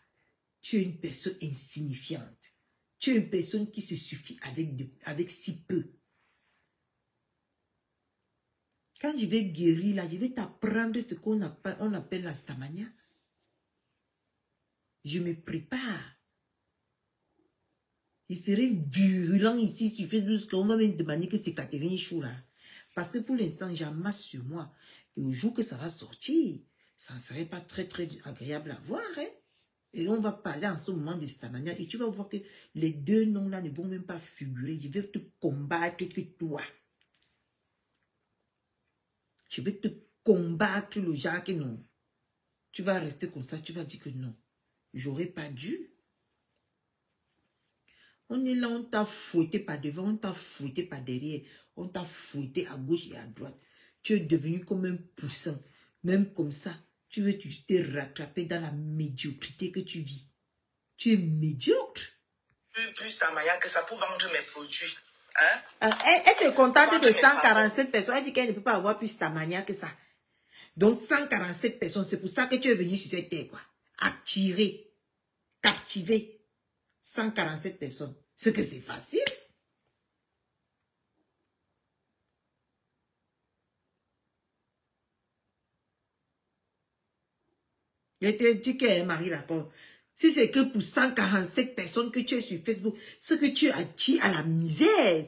Tu es une personne insignifiante. Tu es une personne qui se suffit avec si peu. Quand je vais guérir là, je vais t'apprendre ce qu'on appelle la Stamania. Je me prépare. Je serai virulent ici sur Facebook, qu'on va me demander que c'est Catherine Chou là. Parce que pour l'instant, j'amasse sur moi. Le jour que ça va sortir, ça ne serait pas très très agréable à voir. Hein? Et on va parler en ce moment de cette manière. Et tu vas voir que les deux noms-là ne vont même pas figurer. Je vais te combattre que toi. Je vais te combattre le genre que non. Tu vas rester comme ça. Tu vas dire que non. J'aurais pas dû. On est là, on t'a fouetté par devant, on t'a fouetté par derrière. On t'a fouetté à gauche et à droite. Tu es devenu comme un poussin. Même comme ça, tu veux te rattraper dans la médiocrité que tu vis. Tu es médiocre. Plus Tamaya que ça pour vendre mes produits. Hein? Elle se contente de 147 personnes. Elle dit qu'elle ne peut pas avoir plus Tamaya que ça. Donc 147 personnes, c'est pour ça que tu es venu sur cette terre, quoi. Attirer, captiver 147 personnes. C'est que c'est facile. Je te dis que Marie Lacombe, si c'est que pour 147 personnes que tu es sur Facebook, ce que tu attires à la misère,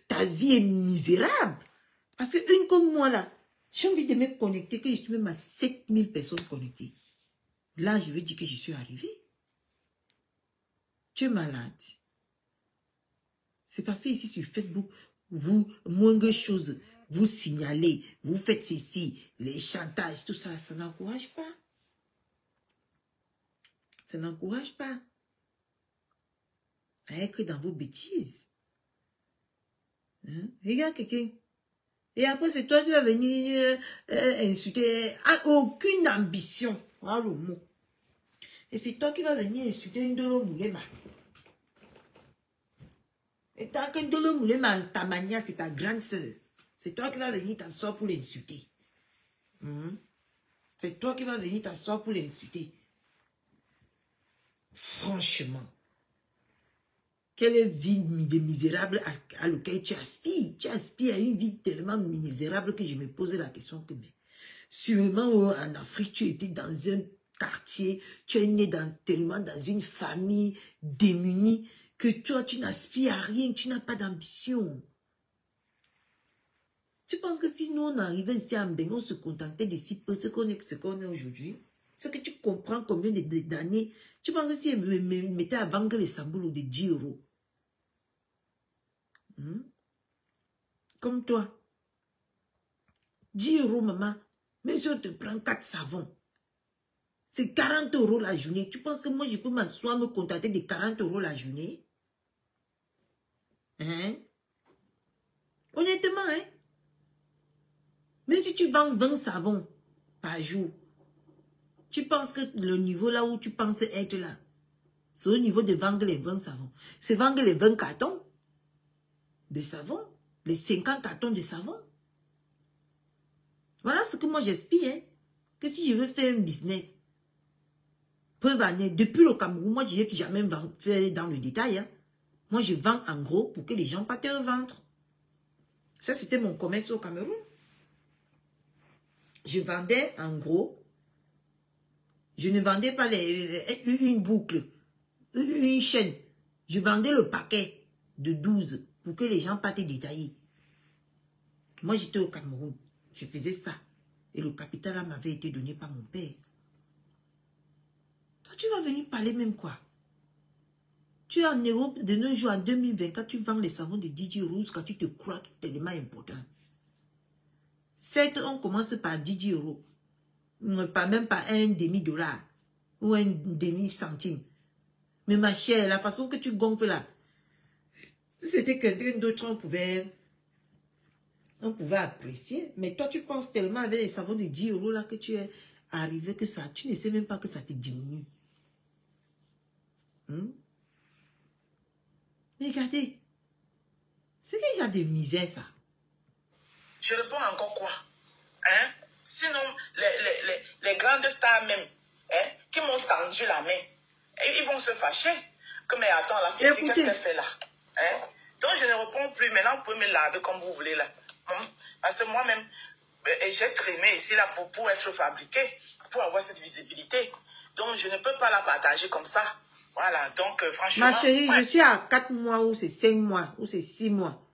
ta vie est misérable. Parce qu'une comme moi là, j'ai envie de me connecter, que je suis même à 7000 personnes connectées. Là, je veux dire que je suis arrivée. Tu es malade. C'est parce que ici sur Facebook, vous, moindre chose, vous signalez, vous faites ceci, les chantages, tout ça, ça n'encourage pas. Ça n'encourage pas à être dans vos bêtises. Hein? Regarde quelqu'un. Et après, c'est toi qui vas venir insulter. Aucune ambition. Voilà le mot. Et c'est toi qui vas venir insulter une Ndolo Moulema. Et tant que Ndolo Moulema, ta mania, c'est ta grande sœur. C'est toi qui vas venir t'asseoir pour l'insulter. C'est toi qui vas venir t'asseoir pour l'insulter. Franchement, quelle vie de misérable à laquelle tu aspires? Tu aspires à une vie tellement misérable que je me posais la question que, mais, sûrement en Afrique, tu étais dans un quartier, tu es né tellement dans une famille démunie que toi, tu n'aspires à rien, tu n'as pas d'ambition. Tu penses que si nous, on arrivait ici à Mbeng, on se contentait de si peu ce qu'on est aujourd'hui? Ce que tu comprends combien d'années? Tu penses que si elle me mettait à vendre les samboulos de 10 €? Comme toi. 10 €, maman. Même si on te prend 4 savons, c'est 40 € la journée. Tu penses que moi, je peux m'asseoir, me contenter de 40 € la journée? Hein? Honnêtement, hein? Même si tu vends 20 savons par jour, tu penses que le niveau là où tu penses être là, c'est au niveau de vendre les 20 savons. C'est vendre les 20 cartons de savon, les 50 cartons de savon. Voilà ce que moi j'aspire, hein? Que si je veux faire un business, preuve année, depuis le Cameroun, moi je n'ai jamais fait dans le détail. Hein? Moi je vends en gros pour que les gens partent revendre. Ça c'était mon commerce au Cameroun. Je vendais en gros. Je ne vendais pas une boucle, une chaîne. Je vendais le paquet de 12 pour que les gens partent détailler. Moi, j'étais au Cameroun. Je faisais ça. Et le capital m'avait été donné par mon père. Toi, tu vas venir parler même quoi? Tu es en Europe de nos jours, en 2024, tu vends les savons de DJ Rose quand tu te crois tellement important. Certes, on commence par 10 €. Pas même pas un demi-dollar ou un demi-centime. Mais ma chère, la façon que tu gonfles là, c'était quelqu'un d'autre, on pouvait apprécier. Mais toi, tu penses tellement avec les savons de 10 € là que tu es arrivé que ça, tu ne sais même pas que ça te diminue. Regardez, c'est déjà de misère ça. Je réponds encore quoi? Hein? Sinon, les grandes stars même, hein, qui m'ont tendu la main, ils vont se fâcher. Que mais attends, la fille, qu'est-ce qu'elle fait là? Hein? Donc je ne réponds plus. Maintenant, vous pouvez me laver comme vous voulez là. Parce que moi-même, j'ai trémé ici là pour être fabriqué, pour avoir cette visibilité. Donc je ne peux pas la partager comme ça. Voilà, donc franchement... Ma chérie, je suis à 4 mois ou c'est 5 mois ou c'est 6 mois.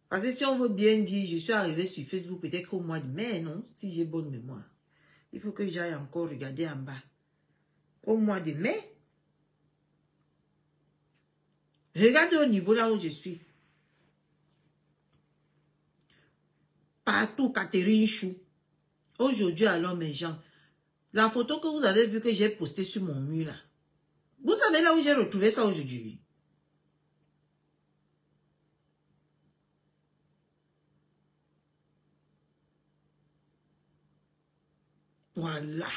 Parce que si on veut bien dire, je suis arrivée sur Facebook peut-être au mois de mai, non? Si j'ai bonne mémoire. Il faut que j'aille encore regarder en bas. au mois de mai. Regardez au niveau là où je suis. Partout, Catherine Chou. Aujourd'hui, alors, mes gens, la photo que vous avez vue que j'ai postée sur mon mur là, vous savez là où j'ai retrouvé ça aujourd'hui? Voilà.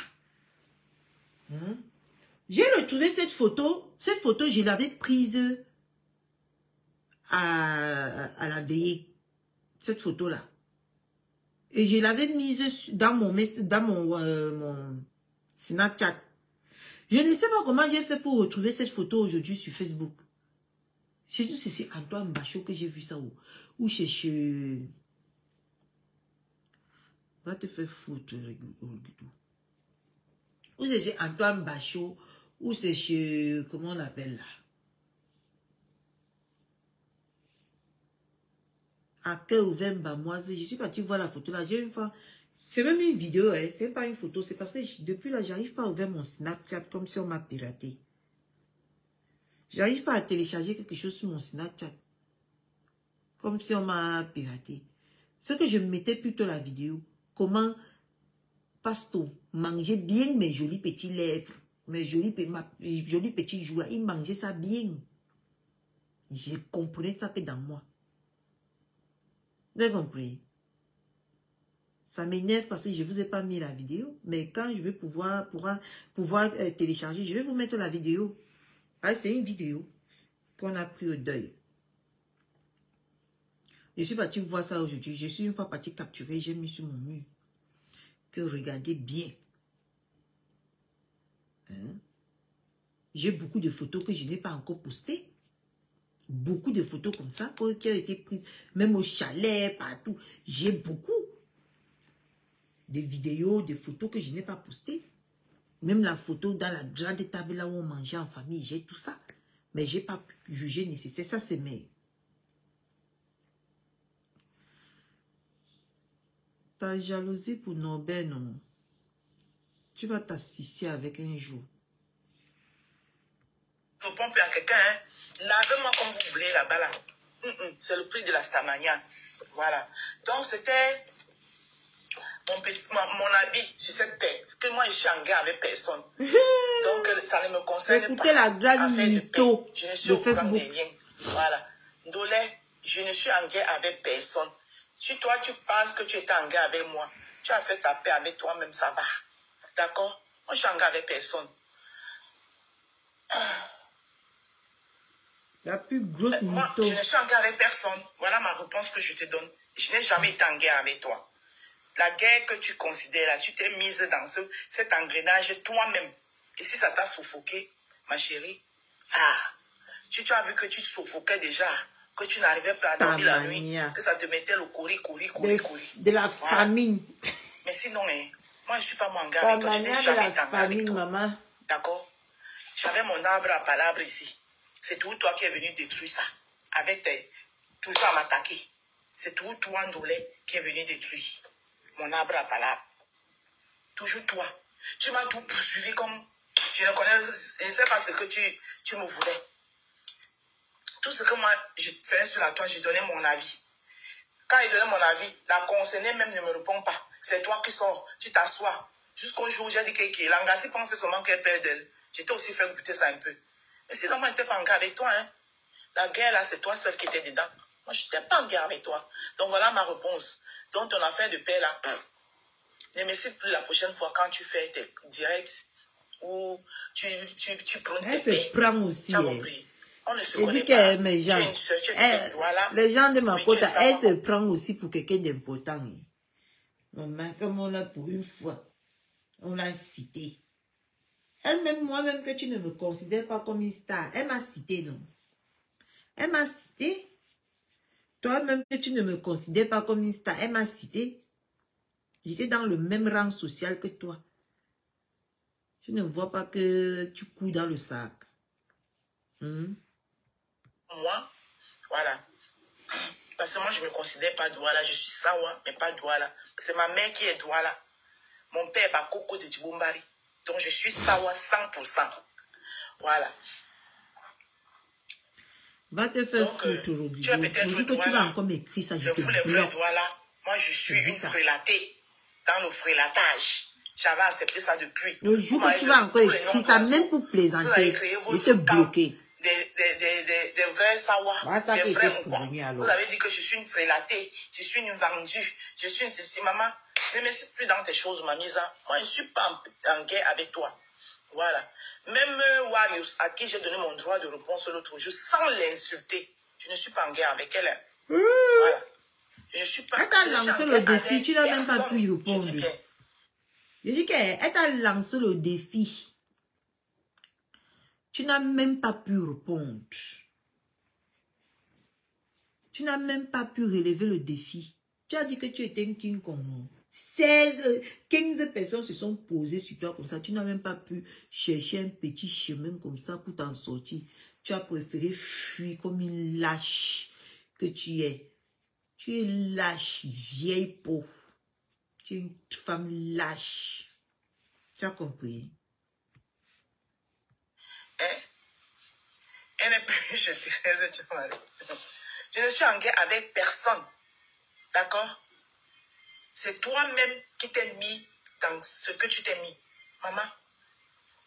J'ai retrouvé cette photo. Cette photo, je l'avais prise à la veillée. Cette photo-là. Et je l'avais mise dans mon Snapchat. Je ne sais pas comment j'ai fait pour retrouver cette photo aujourd'hui sur Facebook. Je sais c'est Antoine Bachot que j'ai vu ça où? Ou chez... Va te faire foutre, ou c'est chez Antoine Bachot, ou c'est chez... Comment on appelle là? À cœur ouvert, Bamoise. Je suis partie voir la photo là. J'ai une fois... C'est même une vidéo, hein. C'est pas une photo. C'est parce que depuis là, j'arrive pas à ouvrir mon Snapchat comme si on m'a piraté. J'arrive pas à télécharger quelque chose sur mon Snapchat. Comme si on m'a piraté. Ce que je mettais plutôt la vidéo. Comment Pasto mangeait bien mes jolis petits lèvres. Mes jolis petits joues. Il mangeait ça bien. Je comprenais ça que dans moi. Vous avez compris? Ça m'énerve parce que je ne vous ai pas mis la vidéo. Mais quand je vais pouvoir télécharger, je vais vous mettre la vidéo. Ah, c'est une vidéo qu'on a pris au deuil. Je suis partie voir ça aujourd'hui. Je suis une fois partie capturer. J'ai mis sur mon mur. Que regardez bien. Hein? J'ai beaucoup de photos que je n'ai pas encore postées. Beaucoup de photos comme ça qui ont été prises. Même au chalet, partout. J'ai beaucoup. Des vidéos, des photos que je n'ai pas postées. Même la photo dans la grande table là où on mangeait en famille, j'ai tout ça. Mais je n'ai pas jugé nécessaire. Ça, c'est mes... Ta jalousie pour Norbert, non. Tu vas t'asphyxier avec un jour. Je pompe à quelqu'un, hein. Lavez-moi comme vous voulez là-bas là. C'est le prix de la Stamania. Voilà. Donc c'était... Mon habit sur cette tête, que moi je suis en guerre avec personne. Donc ça ne me concerne écoutez pas. La grande mytho je ne suis au courant des liens. Voilà. Dolé, je ne suis en guerre avec personne. Si toi tu penses que tu étais en guerre avec moi, tu as fait ta paix avec toi-même, ça va. D'accord? Moi je suis en guerre avec personne. La plus grosse mytho. Moi, je ne suis en guerre avec personne. Voilà ma réponse que je te donne. Je n'ai jamais été en guerre avec toi. La guerre que tu considères là, tu t'es mise dans cet engrenage toi-même. Et si ça t'a suffoqué, ma chérie, si tu as vu que tu suffoquais déjà, que tu n'arrivais pas à dormir la nuit, que ça te mettait le courir. De la famine. Mais sinon, moi je ne suis pas mon gars avec toi, je n'ai jamais été en guerre avec toi. Maman. D'accord? J'avais mon arbre à palabre ici. C'est tout toi qui es venu détruire ça. Toujours à m'attaquer. C'est tout toi, Ndolé, qui est venu détruire mon arbre à palabre. Toujours toi. Tu m'as tout poursuivi comme... Je ne sais pas ce que tu me voulais. Tout ce que moi, je faisais sur la toile, j'ai donné mon avis. Quand il donnait mon avis, la concernée même ne me répond pas. C'est toi qui sors, tu t'assois. Jusqu'au jour où j'ai dit que Langassi pensait seulement qu'elle perd d'elle. J'étais aussi fait goûter ça un peu. Mais sinon, moi, je n'étais pas en guerre avec toi. Hein. La guerre, là, c'est toi seul qui étais dedans. Moi, je n'étais pas en guerre avec toi. Donc, voilà ma réponse. Donc, ton affaire de paix, là, ne me cite plus la prochaine fois quand tu fais tes directs ou tu prends tes paix. Elle se prend aussi. On ne se connaît connaît pas. pas. Mes gens, voilà. Les gens de ma côte, elle se prend aussi pour quelqu'un d'important. Maman, comme on l'a pour une fois, on l'a cité. Elle-même, moi-même, que tu ne me considères pas comme une star, elle m'a cité, non? Elle m'a cité. Toi-même, que tu ne me considères pas comme une star, elle m'a cité. J'étais dans le même rang social que toi. Je ne vois pas que tu couds dans le sac. Moi, voilà. Parce que moi, je ne me considère pas Douala. Je suis Sawa, mais pas Douala. C'est ma mère qui est Douala. Mon père est Bakoko de Djibombari. Donc, je suis sawa 100%. Voilà. Va te faire Donc, foutre, Robido. tu as peut-être Le jour que tu vas encore m'écrire ça, je te fous les vrais bloque. doigts là. Moi, je suis une frélatée dans le frélatage. J'avais accepté ça depuis. Le jour que tu vas encore écrire ça, même pour plaisanter, je te bloquer. Des vrais sawa, des vrais moukois. Vous avez dit que je suis une frélatée, je suis une vendue, je suis une ceci. Maman, ne me cite plus dans tes choses, Mamisa. Moi, je ne suis pas en guerre avec toi. Voilà. Même Warius, à qui j'ai donné mon droit de réponse l'autre jour, sans l'insulter, je ne suis pas en guerre avec elle. Voilà. Je ne suis pas. Elle t'a lancé le défi, tu n'as même pas pu y répondre. Je dis qu'elle t'a lancé le défi. Tu n'as même pas pu répondre. Tu n'as même pas pu relever le défi. Tu as dit que tu étais une King Kong. 15 personnes se sont posées sur toi comme ça. Tu n'as même pas pu chercher un petit chemin comme ça pour t'en sortir. Tu as préféré fuir comme une lâche que tu es. Tu es lâche, vieille peau. Tu es une femme lâche. Tu as compris? Elle n'est plus, je ne suis en guerre avec personne. D'accord? C'est toi-même qui t'es mis dans ce que tu t'es mis. Maman,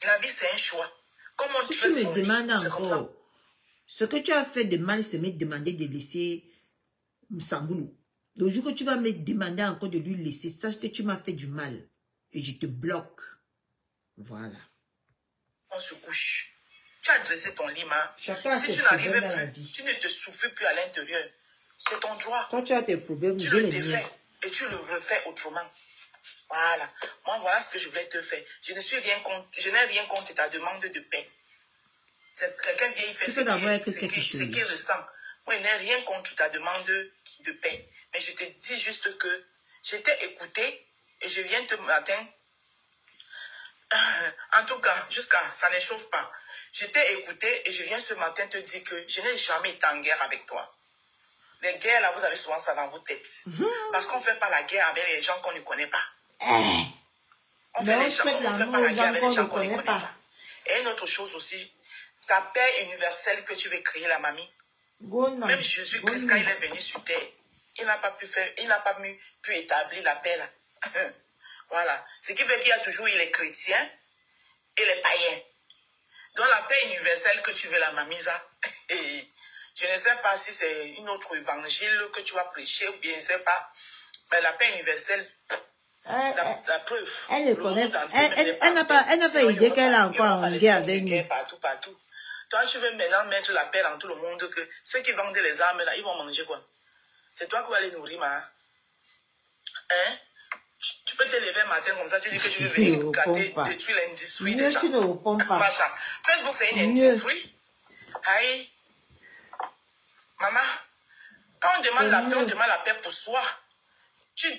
la vie, c'est un choix. Comment si tu me demandes encore, ce que tu as fait de mal, c'est me demander de laisser Msamboulou. Le jour que tu vas me demander encore de lui laisser, sache que tu m'as fait du mal. Et je te bloque. Voilà. On se couche. Tu as dressé ton lit, ma. Chacun a si ses tu n'arrives problèmes dans la plus, vie. tu ne te souffles plus à l'intérieur. C'est ton droit. Quand tu as tes problèmes, tu je le les miens. défais et tu le refais autrement. Voilà. Moi, voilà ce que je voulais te faire. Je n'ai rien contre ta demande de paix. C'est quelqu'un vient y faire ce qu'il ressent. Moi, je n'ai rien contre ta demande de paix. Mais je te dis juste que je t'ai écouté et je viens ce matin. En tout cas, ça ne chauffe pas. Je t'ai écouté et je viens ce matin te dire que je n'ai jamais été en guerre avec toi. Les guerres, là, vous avez souvent ça dans vos têtes. Parce qu'on ne fait pas la guerre avec les gens qu'on ne connaît pas. On ne fait pas la guerre avec les gens qu'on ne connaît pas. Et une autre chose aussi, ta paix universelle que tu veux créer, la mamie. Même Jésus-Christ, quand il est venu sur terre, il n'a pas pu établir la paix là. Voilà. Ce qui veut qu'il y a toujours eu les chrétiens et les païens. Donc la paix universelle que tu veux, la mamisa, et je ne sais pas si c'est une autre évangile que tu vas prêcher ou bien je ne sais pas, mais la paix universelle, la preuve. Elle ne connaît pas. Elle n'a pas idée qu'elle a encore en guerre avec partout. Toi, tu veux maintenant mettre la paix dans tout le monde que ceux qui vendent les armes là, ils vont manger quoi? C'est toi qui vas les nourrir, ma. Hein? Tu peux te lever un matin comme ça, tu dis que tu veux venir gâter, détruire l'industrie des gens. Tu ne réponds pas. Facebook, c'est une industrie. Aïe. Maman, quand on demande la paix, on demande la paix pour soi. Tu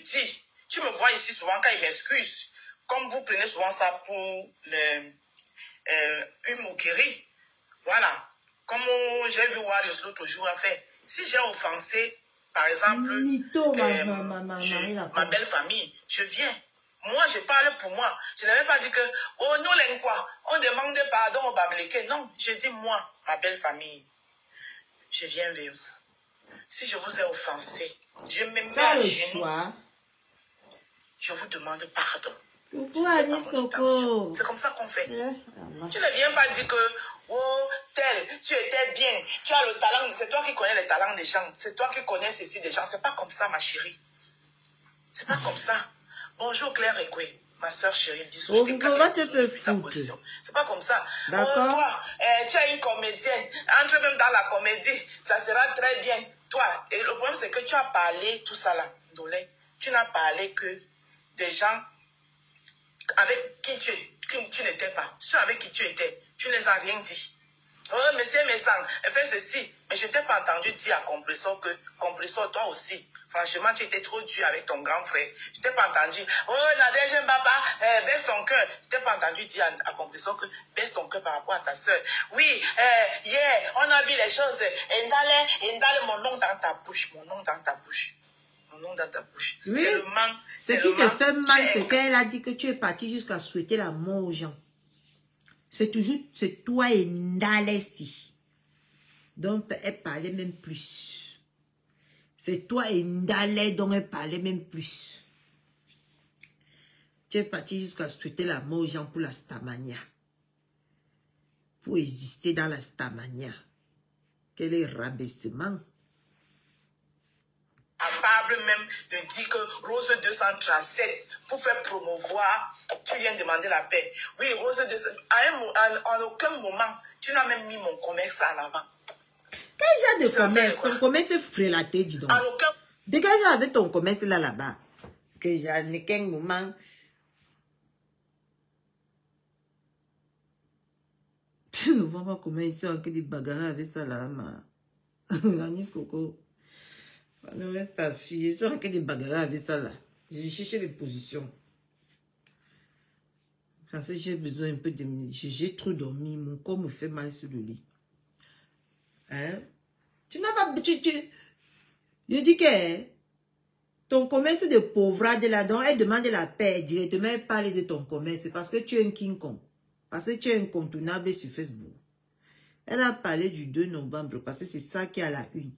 me vois ici souvent quand il m'excuse. Comme vous prenez souvent ça pour une moquerie. Voilà. Comme j'ai vu Warius l'autre jour a fait. Si j'ai offensé, par exemple, ma belle famille, je viens. Moi, je parle pour moi. Je n'avais pas dit que, oh non, quoi, on demande pardon au Babléké. Non, je dis moi, ma belle famille, je viens vers vous. Si je vous ai offensé, je me mets à genoux. Je vous demande pardon. C'est comme ça qu'on fait. Tu ne viens pas dire que, oh, tel, tu étais bien, tu as le talent. C'est toi qui connais les talents des gens. C'est toi qui connais ceci des gens. C'est pas comme ça, ma chérie. C'est pas comme ça. Bonjour Claire Ekwe, ma soeur chérie, bisous. C'est pas comme ça. Oh, toi, tu es une comédienne. Entre même dans la comédie, ça sera très bien. Toi, et le problème c'est que tu as parlé tout ça là, Dolé. Tu n'as parlé que des gens avec qui tu n'étais pas. Ceux avec qui tu étais, tu ne les as rien dit. Oh, monsieur Messang, elle fait ceci. Mais je ne t'ai pas entendu dire à Compressor que, Compressor, toi aussi. Franchement, tu étais trop dur avec ton grand frère. Je ne t'ai pas entendu. Oh, Nadège Mbaba, baisse ton cœur. Je ne t'ai pas entendu dire à Compressor que baisse ton cœur par rapport à ta soeur. Oui, on a vu les choses. Indale mon nom dans ta bouche. Mon nom dans ta bouche. Mon nom dans ta bouche. Oui. Tellement, Ce qui te fait mal, c'est qu'elle a dit que tu es parti jusqu'à souhaiter la mort aux gens. C'est toujours, c'est toi et Ndalesi. Donc, elle parlait même plus. C'est toi et Ndale dont elle parlait même plus. Tu es parti jusqu'à souhaiter la mort aux gens pour la stamania. Pour exister dans la stamania. Quel est le rabaissement? Capable même de dire que Rose 237, pour faire promouvoir, tu viens demander la paix. Oui, Rose 200, en aucun moment, tu n'as même mis mon commerce en avant. Quel genre de commerce? Ton commerce est frélaté, dis donc. En aucun... Dégage avec ton commerce là-bas. Que j'en ai qu'un moment... Tu ne vois pas comment ils sont en train de bagarrer avec ça là, ma. Anis Coco. Non, laisse ta fille. Ils sont en train de bagarrer avec ça là. J'ai cherché les positions. Parce que j'ai besoin un peu de... J'ai trop dormi. Mon corps me fait mal sur le lit. Hein? Tu n'as pas... Je dis que... Ton commerce de pauvrade là-dedans, elle demande la paix directement, elle parle de ton commerce. Parce que tu es un King Kong. Parce que tu es incontournable sur Facebook. Elle a parlé du 2 novembre parce que c'est ça qui est à la une.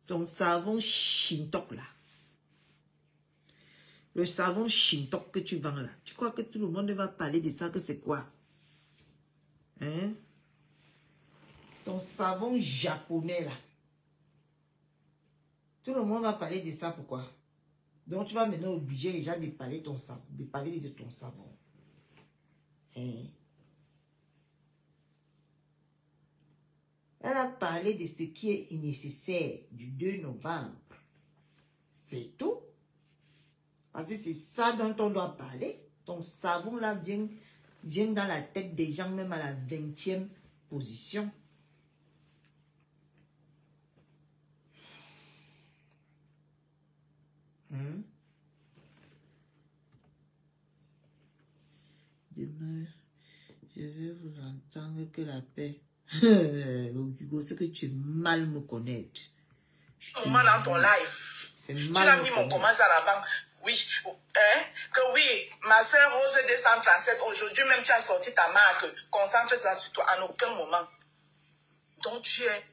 Ton savon Shintok là. Le savon Shintok que tu vends là. Tu crois que tout le monde va parler de ça, que c'est quoi? Hein? Ton savon japonais là. Tout le monde va parler de ça, pourquoi? Donc tu vas maintenant obliger les gens de parler de ton savon. Hein? Elle a parlé de ce qui est nécessaire du 2 novembre. C'est tout. Parce que c'est ça dont on doit parler. Ton savon là vient dans la tête des gens, même à la 20e position. Demain, je vais vous entendre que la paix. C'est que tu es mal me connaître. Moment dans ton live. C'est tu mal. l'as mis mon commence à la banque. Oui. Hein? Que oui, ma soeur Rose 237, aujourd'hui même tu as sorti ta marque. Concentre-toi sur toi en aucun moment. Donc tu es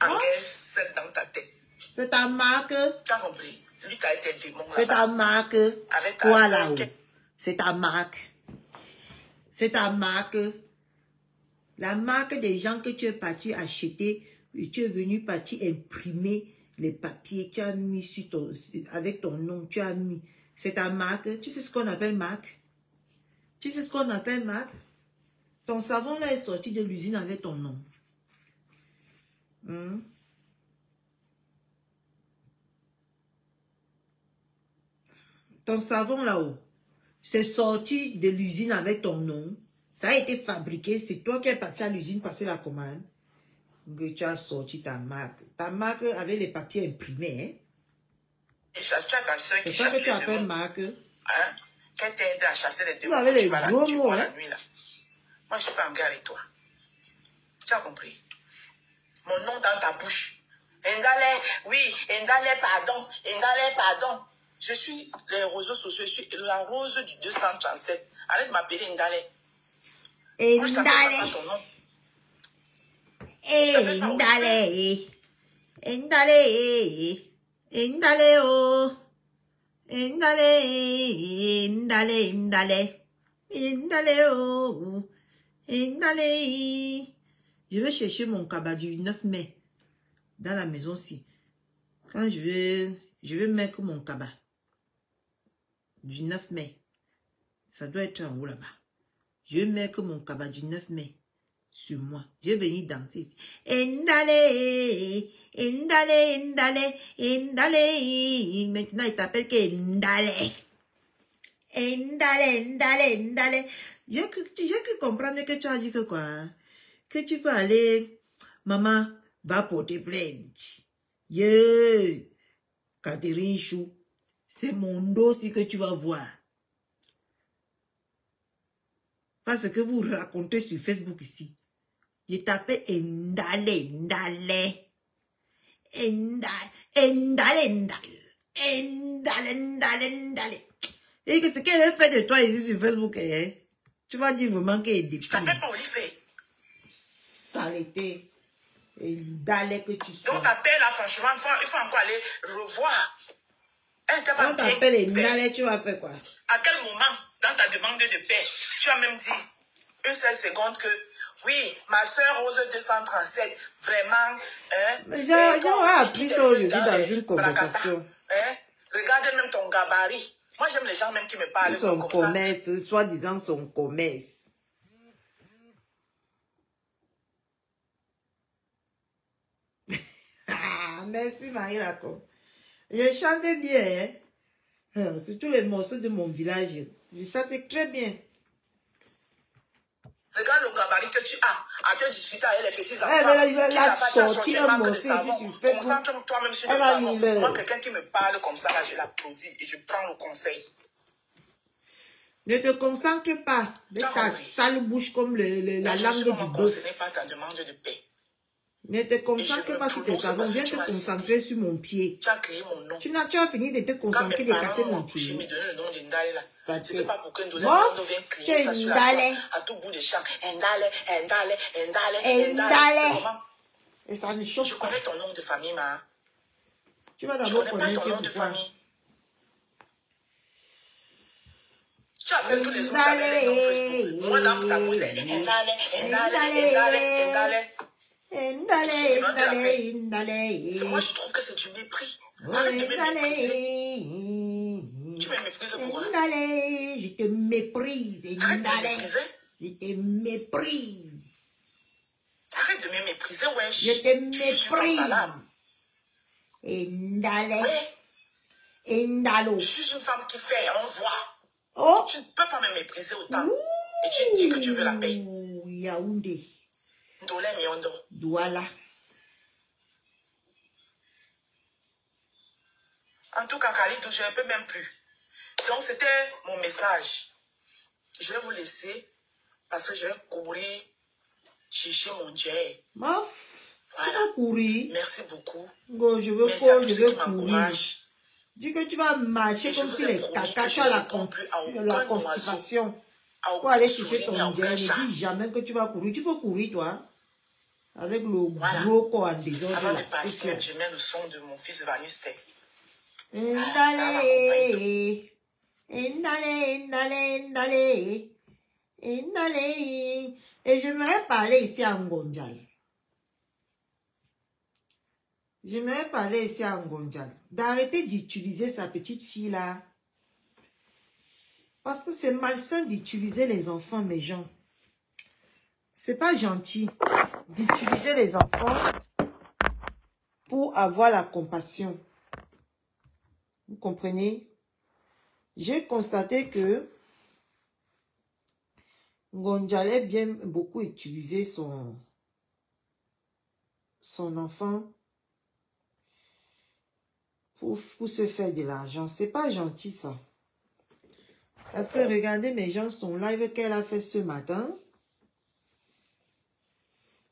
en guerre seule dans ta tête. C'est ta marque. Tu as compris? Lui, tu as été démon. C'est ta marque. Avec ta toi soeur. là-haut. C'est ta marque. C'est ta marque. La marque des gens que tu es parti acheter, tu es venu parti imprimer les papiers, tu as mis sur ton, avec ton nom, tu as mis. C'est ta marque. Tu sais ce qu'on appelle marque? Tu sais ce qu'on appelle marque? Ton savon là est sorti de l'usine avec ton nom. Ton savon là-haut, c'est sorti de l'usine avec ton nom. Ça a été fabriqué. C'est toi qui es parti à l'usine passer la commande. Que tu as sorti ta marque. Ta marque avec les papiers imprimés. Hein? C'est ça que tu appelles marque. Hein? Qu'elle t'aide à chasser les démons. Vous avez les gros mots, hein? La nuit, là. Moi, je ne suis pas en guerre avec toi. Tu as compris? Mon nom dans ta bouche. Ngale, oui, Ngale, pardon. Ngale, pardon. Je suis les réseaux sociaux, je suis la rose du 237. Arrête de m'appeler Ngale. Moi, je t'appelle pas ton nom. Ndale. Ndale. Ndale, oh. Ndale. Ndale, ndale. Ndale, oh. Ndale. Je vais chercher mon cabas du 9 mai. Dans la maison-ci. Quand je vais mettre mon cabas. Du 9 mai. Ça doit être en haut là-bas. Je vais mettre mon cabas du 9 mai. Sur moi. Je vais venir danser. Ndale. Ndale, ndale. Ndale. Maintenant, il t'appelle que Ndale. Ndale, ndale, ndale. J'ai cru comprendre que tu as dit que quoi? Hein? Que tu peux aller, maman va porter plainte. Yeah. Catherine Chou, c'est mon dossier que tu vas voir. Parce que vous racontez sur Facebook ici. Je tapais Ndale, Ndale. Ndale, Ndale. Ndale, Et que ce qu'elle fait de toi ici sur Facebook, hein? Tu vas dire vraiment qu'elle est déprimée. Je t'appelle pas Olivier. Saleté. Et d'aller que tu sois. Donc t'appelles là, franchement, il faut encore aller revoir. Elle t'a pas on t'appelle et fait. d'aller, tu vas faire quoi? À quel moment, dans ta demande de paix, tu as même dit une seule seconde que oui, ma soeur Rose 237, vraiment, hein, mais j'aurais appris ça aujourd'hui dans une conversation. Hein, regarde même ton gabarit. Moi, j'aime les gens même qui me parlent son comme commerce, ça. Soi-disant son commerce. Merci Marie Lacombe. Je chantais bien, hein? Surtout les morceaux de mon village. Je chantais très bien. Regarde le gabarit que tu as à te discuter avec les petits enfants. Elle a sorti un morceau ici sur Facebook. Concentre-toi même sur le savon. Moi, quelqu'un qui me parle comme ça, là, je l'applaudis et je prends le conseil. Ne te concentre pas de ta sale bouche comme la langue du bœuf. Ce n'est pas ta demande de paix. Ne te concentre pas sur tes savons. Viens te concentrer sur mon pied. Tu as créé mon nom. Tu as fini de te concentrer de casser mon pied. Je me donnais le nom d'Indale là. C'était pas pour qu'un dollar vienne crier ça sur la porte à tout bout de champ. Indale. Et ça ne choque pas. Je connais ton nom de famille, ma. Tu vas d'abord connaître ton nom de famille. Tu appelles tous les autres avec les noms Facebook. Moi, dans ta bouche, c'est c'est moi, je trouve que c'est du mépris. Arrête de me mépriser. Tu me méprises pourquoi? Je te méprise. Arrête de me mépriser. Je te méprise. Arrête de me mépriser, wesh. Je te méprise. Endalo. Je suis une femme qui fait, on voit. Oh. Tu ne peux pas me mépriser autant. Et tu dis que tu veux la paix. Yaoundé. Ndolé Miondo. Douala. En tout cas, Khalidou, je ne peux même plus. Donc, c'était mon message. Je vais vous laisser parce que je vais courir chercher mon jet. Mof, voilà. Tu vas courir. Merci beaucoup. Go, je veux Merci à tous ceux qui courir. m'encouragent. Dis que tu vas marcher comme si les caca, tu as la constipation. Pour aller chercher ton jet. Ne dis jamais que tu vas courir. Tu peux courir, toi. Avec le gros corps en désordre. Avant de partir, je mets le son de mon fils Vaniste. Endale. Et j'aimerais parler ici à Ngonjal. J'aimerais parler ici à Ngonjal. D'arrêter d'utiliser sa petite fille là. Parce que c'est malsain d'utiliser les enfants, mes gens. C'est pas gentil d'utiliser les enfants pour avoir la compassion. Vous comprenez? J'ai constaté que Ngonjal aime bien beaucoup utiliser son enfant pour se faire de l'argent. C'est pas gentil ça. Parce que regardez mes gens, son live qu'elle a fait ce matin.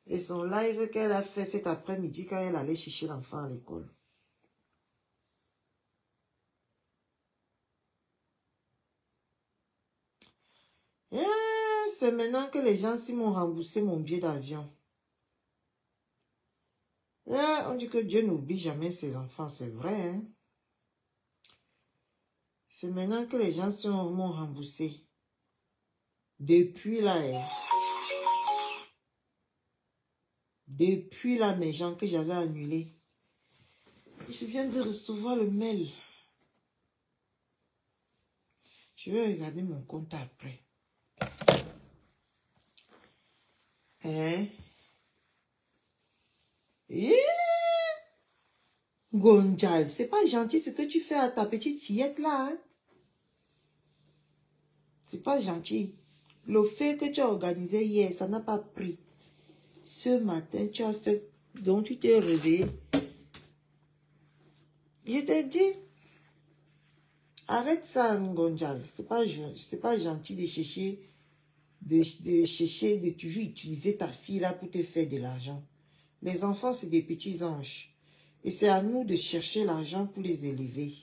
Et son live qu'elle a fait cet après-midi quand elle allait chercher l'enfant à l'école. C'est maintenant que les gens m'ont remboursé mon billet d'avion. On dit que Dieu n'oublie jamais ses enfants, c'est vrai. Hein? C'est maintenant que les gens m'ont remboursé. Depuis là, depuis là, mes gens que j'avais annulés. Je viens de recevoir le mail. Je vais regarder mon compte après. Hein? Ngonjal, c'est pas gentil ce que tu fais à ta petite fillette là. Hein? C'est pas gentil. Le fait que tu as organisé hier, ça n'a pas pris. Ce matin, tu as fait, donc tu t'es réveillé. Je t'ai dit, arrête ça, Ngonjal. C'est pas gentil de chercher, de toujours utiliser ta fille là pour te faire de l'argent. Les enfants, c'est des petits anges. Et c'est à nous de chercher l'argent pour les élever.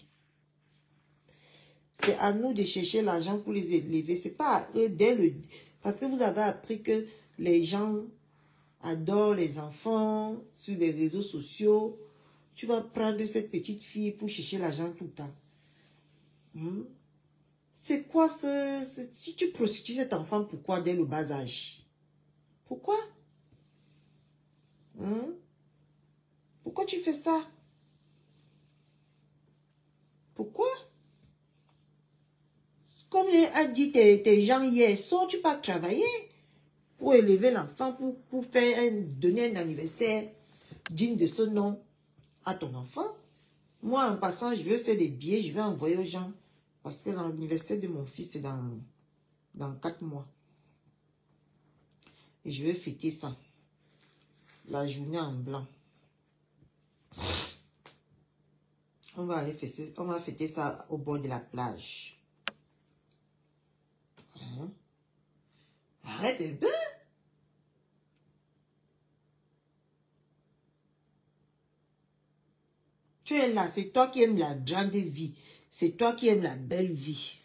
C'est à nous de chercher l'argent pour les élever. C'est pas à eux dès le... Parce que vous avez appris que les gens adorent les enfants sur les réseaux sociaux. Tu vas prendre cette petite fille pour chercher l'argent tout le temps. C'est quoi ce... Si tu prostitues cet enfant, pourquoi dès le bas âge? Pourquoi? Pourquoi tu fais ça? Pourquoi? Comme a dit tes gens hier, sors-tu pas travailler pour élever l'enfant, pour faire donner un anniversaire digne de ce nom à ton enfant? Moi, en passant, je vais faire des billets, je vais envoyer aux gens. Parce que l'anniversaire de mon fils, c'est dans 4 mois. Et je vais fêter ça. La journée en blanc. On va fêter ça au bord de la plage. Arrête un peu. Tu es là, c'est toi qui aimes la grande vie. C'est toi qui aimes la belle vie.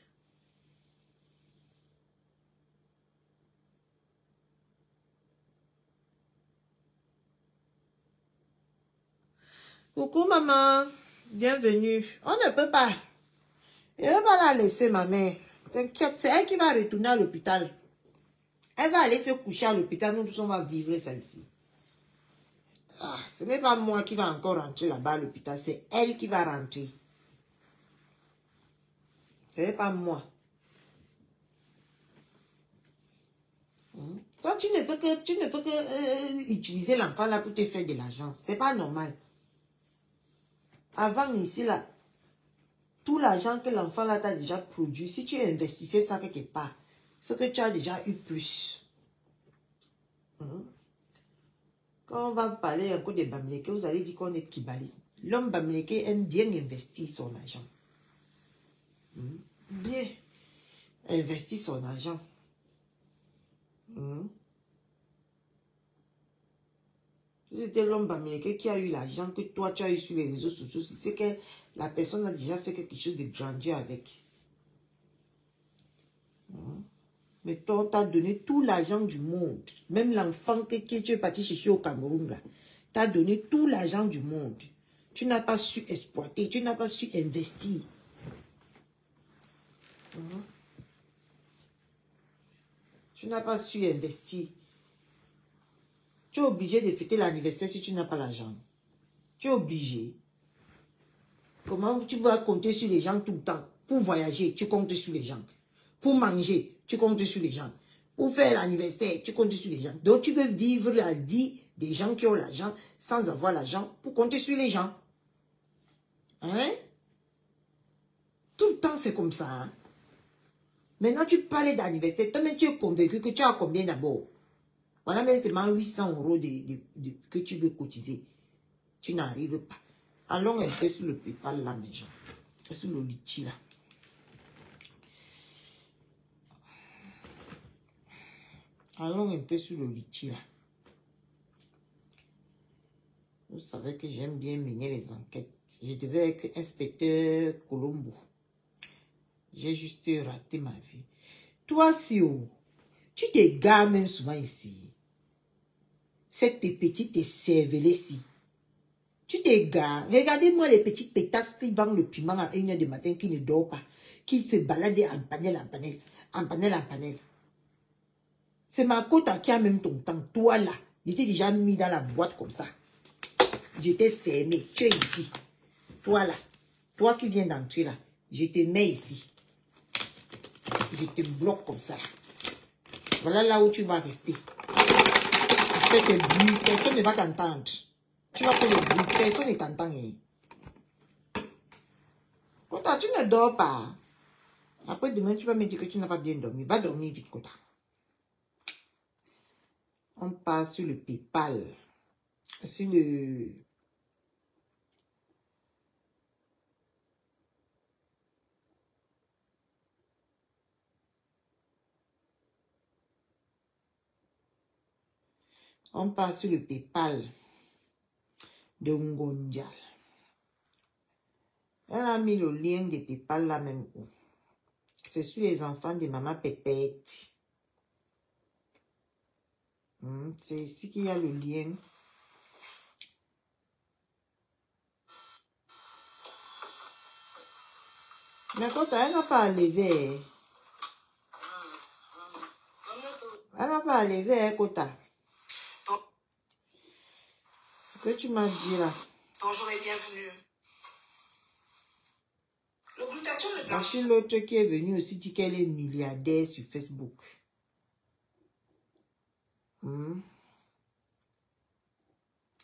Coucou maman, bienvenue. On ne peut pas. Je ne vais pas la laisser ma mère. T'inquiète, c'est elle qui va retourner à l'hôpital. Elle va aller se coucher à l'hôpital, nous tous on va vivre ça ici. Ah, ce n'est pas moi qui va encore rentrer là-bas à l'hôpital, c'est elle qui va rentrer. Ce n'est pas moi. Toi, tu ne veux que utiliser l'enfant là pour te faire de l'argent. C'est pas normal. Avant ici là, tout l'argent que l'enfant là t'a déjà produit, si tu investissais ça quelque part, c'est que tu as déjà eu plus. Quand on va parler encore des Bamileke, vous allez dire qu'on est kibaliste. L'homme Bamileke aime bien investir son argent. Bien investir son argent. Si c'était l'homme Bamileke qui a eu l'argent que toi tu as eu sur les réseaux sociaux, c'est que la personne a déjà fait quelque chose de grandiose avec. Mais toi, on t'a donné tout l'argent du monde. Même l'enfant que tu es parti chercher au Cameroun, là, t'as donné tout l'argent du monde. Tu n'as pas su exploiter, tu n'as pas su investir. Tu n'as pas su investir. Tu es obligé de fêter l'anniversaire si tu n'as pas l'argent. Tu es obligé. Comment tu vas compter sur les gens tout le temps? Pour voyager, tu comptes sur les gens. Pour manger, tu comptes sur les gens. Pour faire l'anniversaire, tu comptes sur les gens. Donc, tu veux vivre la vie des gens qui ont l'argent sans avoir l'argent pour compter sur les gens. Hein? Tout le temps, c'est comme ça. Hein? Maintenant, tu parlais d'anniversaire. Toi-même, tu es convaincu que tu as combien d'abord? Voilà, même seulement 800 € que tu veux cotiser. Tu n'arrives pas. Allons un peu sur le PayPal là, mes gens. Sur le litchi là. Allons un peu sur le litchi là. Vous savez que j'aime bien mener les enquêtes. Je devais être inspecteur Colombo. J'ai juste raté ma vie. Toi, Sio, tu te gares même souvent ici. Cette petite cervelée-ci. Tu te gares. Regardez-moi les petites pétasses qui vendent le piment à 1h du matin, qui ne dort pas, qui se baladent en panel, en panel, en panel, en panel. C'est ma côte qui a même ton temps. Toi là, j'étais déjà mis dans la boîte comme ça. J'étais fermé. Tu es ici. Toi là, toi qui viens d'entrer là, je te mets ici. Je te bloque comme ça. Voilà là où tu vas rester. Tu fais tes bruits, personne ne va t'entendre. Tu vas faire le bruit, personne ne t'entend. Kota, tu ne dors pas. Après demain, tu vas me dire que tu n'as pas bien dormi. Va dormir vite, Kota. On passe sur le PayPal. Sur le... On passe sur le PayPal de Ngondial. Elle a mis le lien de PayPal là même. C'est sur les enfants de maman Pépette. C'est ici qu'il y a le lien. Mais quand elle n'a pas enlevé. Elle n'a pas enlevé, Kota. Ce que tu m'as dit là. Bonjour et bienvenue. Le glutathion ne blanchit. Voici l'autre qui est venu aussi dire qu'elle est milliardaire sur Facebook.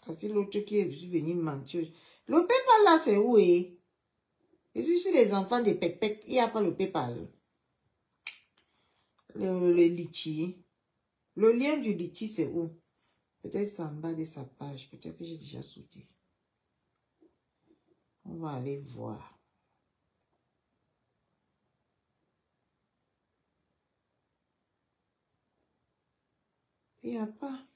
Voici l'autre qui est venu mentir. Le PayPal là, c'est où est? Je suis sur les enfants de Pépette. Il n'y a pas le PayPal. Le litchi. Le lien du litchi, c'est où? Peut-être c'est en bas de sa page. Peut-être que j'ai déjà sauté. On va aller voir. Il n'y a pas.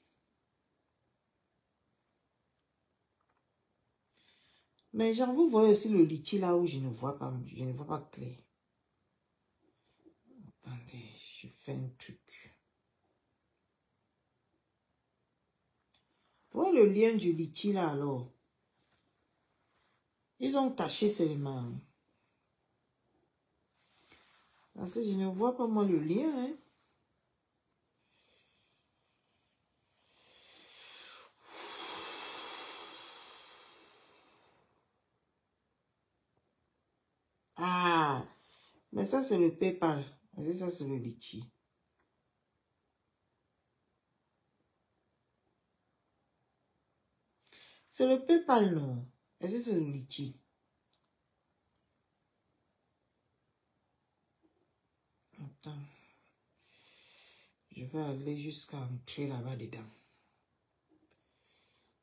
Mais genre, vous voyez aussi le litchi là où je ne vois pas clair. Attendez, je fais un truc. Où est le lien du litchi là alors? Ils ont caché seulement. Parce que je ne vois pas moi le lien. Hein. Ah, mais ça c'est le PayPal. Ça c'est le litchi. C'est le PayPal, non? Est-ce que c'est le litchi? Attends. Je vais aller jusqu'à entrer là-bas dedans.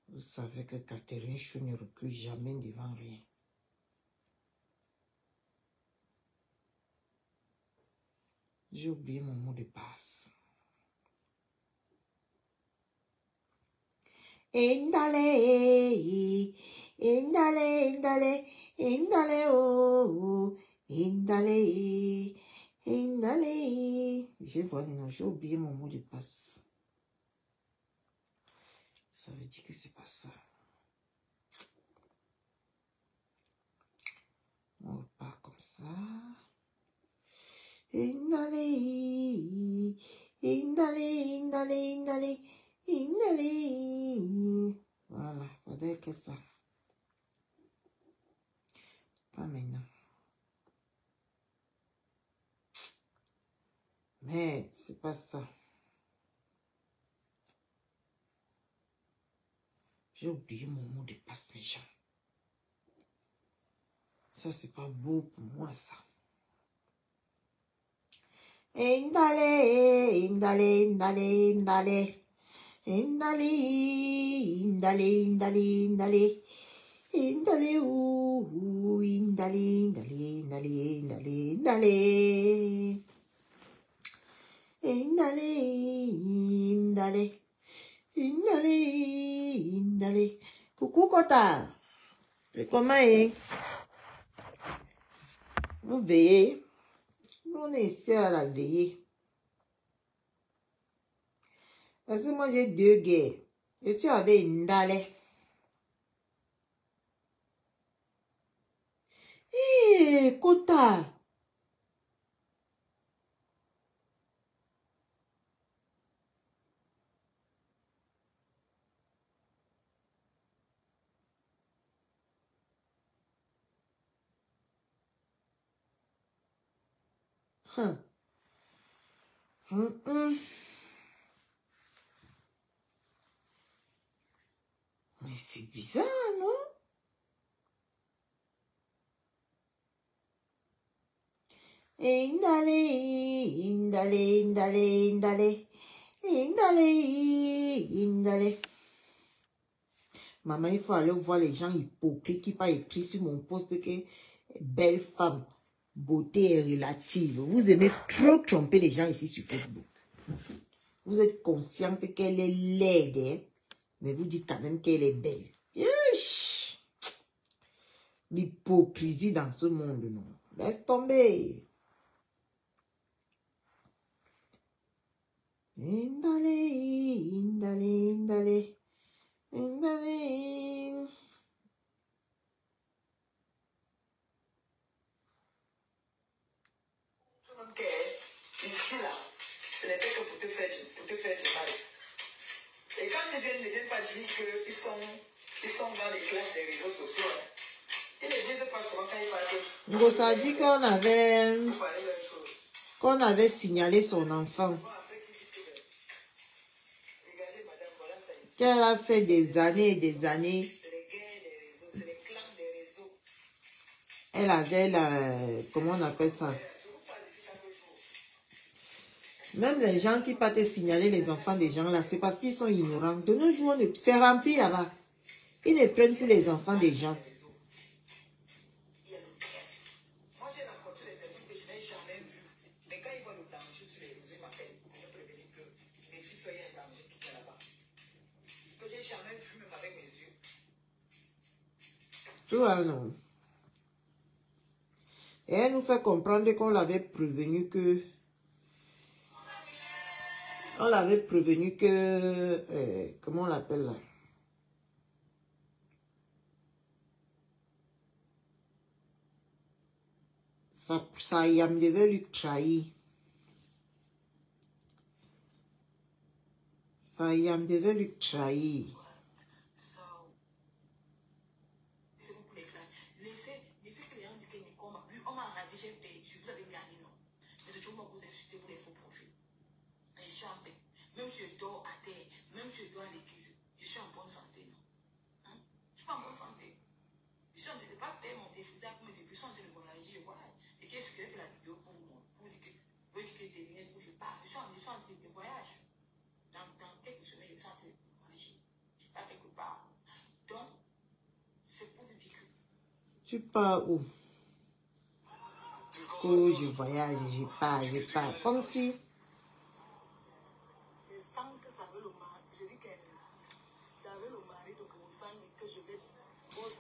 Vous savez que Catherine Chou ne recule jamais devant rien. J'ai oublié mon mot de passe. Indale, indale, indale, indale, oh, indale, indale. J'ai oublié mon mot de passe. Ça veut dire que c'est pas ça. On repart comme ça. Indale, indale, indale, indale. Voilà, faudrait que ça. Pas maintenant. Mais c'est pas ça. J'ai oublié mon mot de passe, les gens. Ça, c'est pas beau pour moi, ça. Indale, indale, indale, indale. Indale, indale, indale, indale. Indale, indale, indale, indale, indale, indale. Indale, indale. Indale, indale. Coucou, Kota. C'est comment, hein? Vous veillez. On est ici à la veillée. Parce que moi, j'ai deux guerres. Je suis avec Indale. Hé, Kota. Mais c'est bizarre, non? Indale, indale, indale, indale. Indale, indale. Maman, il faut aller voir les gens hypocrites qui pas écrit sur mon poste que belle femme, beauté est relative. Vous aimez trop tromper les gens ici sur Facebook. Vous êtes consciente qu'elle est laide, hein? Mais vous dites quand même qu'elle est belle. L'hypocrisie dans ce monde, non. Laisse tomber. Ici, là, ce n'était que pour te faire du mal. Et quand ils ne viennent pas dire qu'ils sont dans les clashs des réseaux sociaux, hein. Ils ne disent pas souvent quand ils parlent. Donc ça dit qu'on avait signalé son enfant. Qu'elle a fait des années et des années. Elle avait la... Comment on appelle ça? Même les gens qui partent signaler les enfants des gens là, c'est parce qu'ils sont ignorants. De nos jours, c'est rempli là-bas. Ils ne prennent plus les enfants des gens. Moi, j'ai rencontré des personnes que je n'ai jamais vues. Mais quand ils voient le danger sur les réseaux, ils m'appellent pour me prévenir que mes filles, il y a un danger qui est là-bas. Que j'ai jamais vu même avec mes yeux. Tu vois, non. Et elle nous fait comprendre qu'on l'avait prévenu que... On l'avait prévenu que... comment on l'appelle là? Ça y devait lui trahir. Ça y devait lui trahir. Même si je dors à terre, même si je dors à l'église, je suis en bonne santé, non? Hein? Je suis pas en bonne santé. Je suis en train de ne pas payer mon déficit pour mes déficits, je suis en train de voyager, je voyage. Et qu'est-ce que j'ai fait la vidéo pour vous, pour dire que des lignes où je pars. Je suis en train de voyager. Dans quelques semaines, je suis en train de voyager. Je pars quelque part. Donc, c'est pour vous dire que... Tu pars où? Oh, je voyage, je pars. Comme si...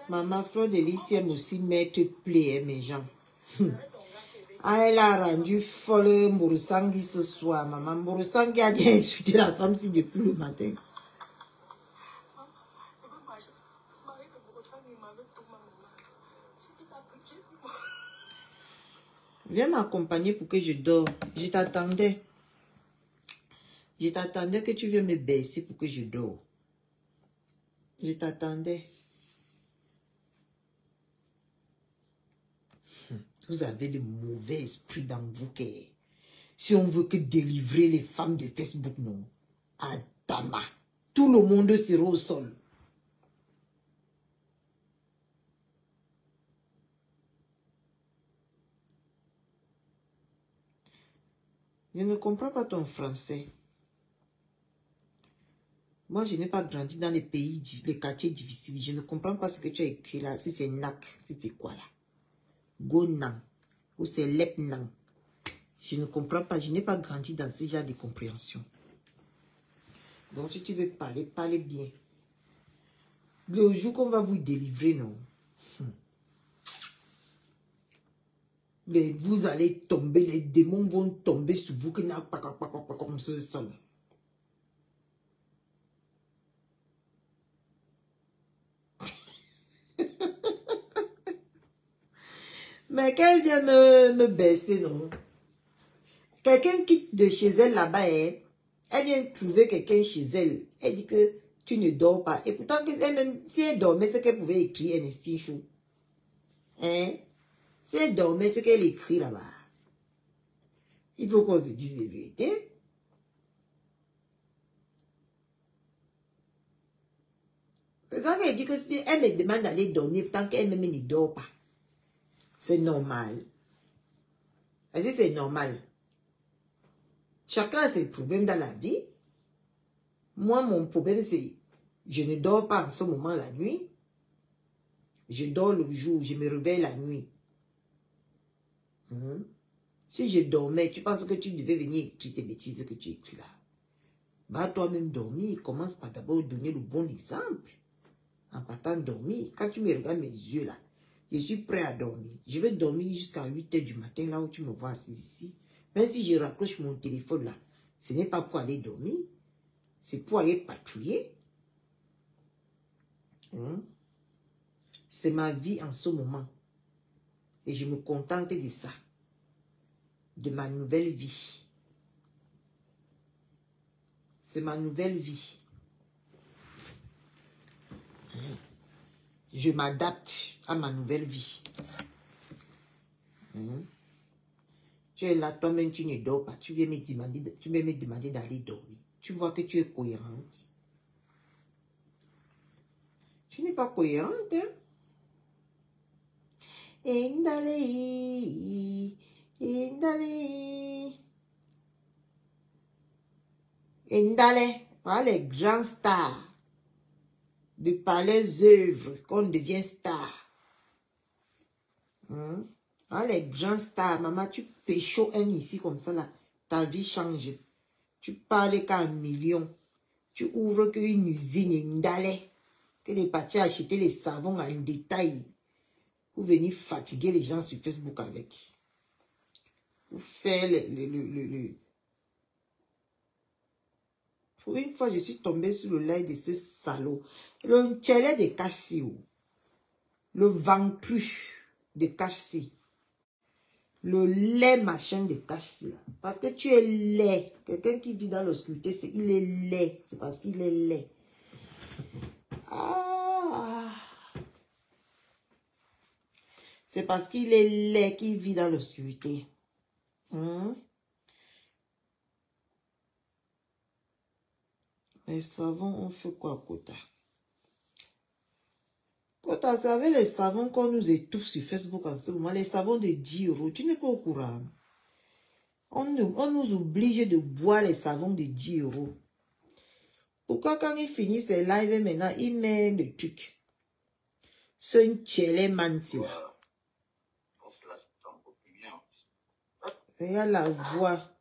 Maman Fleur de Lys aime aussi mettre plaie, mes gens. Ah, elle a rendu folle Mourousangui ce soir, maman. Mourousangui a bien insulté la femme si depuis le matin. Viens m'accompagner pour que je dors. Je t'attendais. Je t'attendais que tu viennes me baisser pour que je dors. Je t'attendais. Vous avez le mauvais esprit dans vous. Que si on veut que délivrer les femmes de Facebook, non. Adama. Tout le monde sera au sol. Je ne comprends pas ton français. Moi, je n'ai pas grandi dans les pays, les quartiers difficiles. Je ne comprends pas ce que tu as écrit là. Si c'est NAC, si c'est quoi là. Gonan. Ou c'est Lepnan. Je ne comprends pas. Je n'ai pas grandi dans ce genre de compréhension. Donc, si tu veux parler, parlez bien. Le jour qu'on va vous délivrer, non. Mais vous allez tomber, les démons vont tomber sur vous, que n'a pas comme ce sol. Mais qu'elle vient me baisser, non? Quelqu'un quitte de chez elle là-bas, elle vient trouver quelqu'un chez elle. Elle dit que tu ne dors pas. Et pourtant, elle-même, si elle dormait, c'est qu'elle pouvait écrire Ernestine Chou. Hein? Si elle dormait, c'est qu'elle écrit là-bas. Il faut qu'on se dise la vérité. C'est ça qu'elle dit que si elle me demande d'aller dormir, tant qu'elle-même ne dort pas. C'est normal. Est-ce que c'est normal? Chacun a ses problèmes dans la vie. Moi, mon problème, c'est je ne dors pas en ce moment la nuit. Je dors le jour, je me réveille la nuit. Si je dormais, tu penses que tu devais venir écrire tes bêtises que tu écris là? Va toi-même dormir. Commence par d'abord donner le bon exemple. En partant dormir, quand tu me regardes mes yeux là, je suis prêt à dormir. Je vais dormir jusqu'à 8 h du matin, là où tu me vois assis ici. Même si je raccroche mon téléphone là, Ce n'est pas pour aller dormir. C'est pour aller patrouiller. Hein? C'est ma vie en ce moment. Et je me contente de ça. De ma nouvelle vie. C'est ma nouvelle vie. Je m'adapte à ma nouvelle vie. Tu es là, toi-même, tu ne dors pas. Tu viens me demander d'aller dormir. Tu vois que tu es cohérente. Tu n'es pas cohérente, hein? Indale. Voilà les grands stars. De par les œuvres qu'on devient star. Voilà les grands stars. Maman, tu pécho un ici comme ça là. Ta vie change. Tu parles qu'à 1 million. Tu ouvres qu'une usine Indale. Que des partis acheter les savons en détail. Vous venez fatiguer les gens sur Facebook avec. Vous faites Pour une fois, je suis tombée sur le live de ce salaud. Le tchelé de Cassie. Le vaincu de Cassie. Le lait machin de Cassie. Parce que tu es laid. Quelqu'un qui vit dans l'obscurité, il est laid. C'est parce qu'il est laid. C'est parce qu'il est laid qu'il vit dans l'obscurité. Les savons, on fait quoi, Kota? Kota, c'est avec les savons qu'on nous étouffe sur Facebook en ce moment. Les savons de 10 €. Tu n'es pas au courant. On nous oblige de boire les savons de 10 €. Pourquoi quand il finit ses lives maintenant, il met le truc? C'est un tchelé mansi là. Regarde la voix.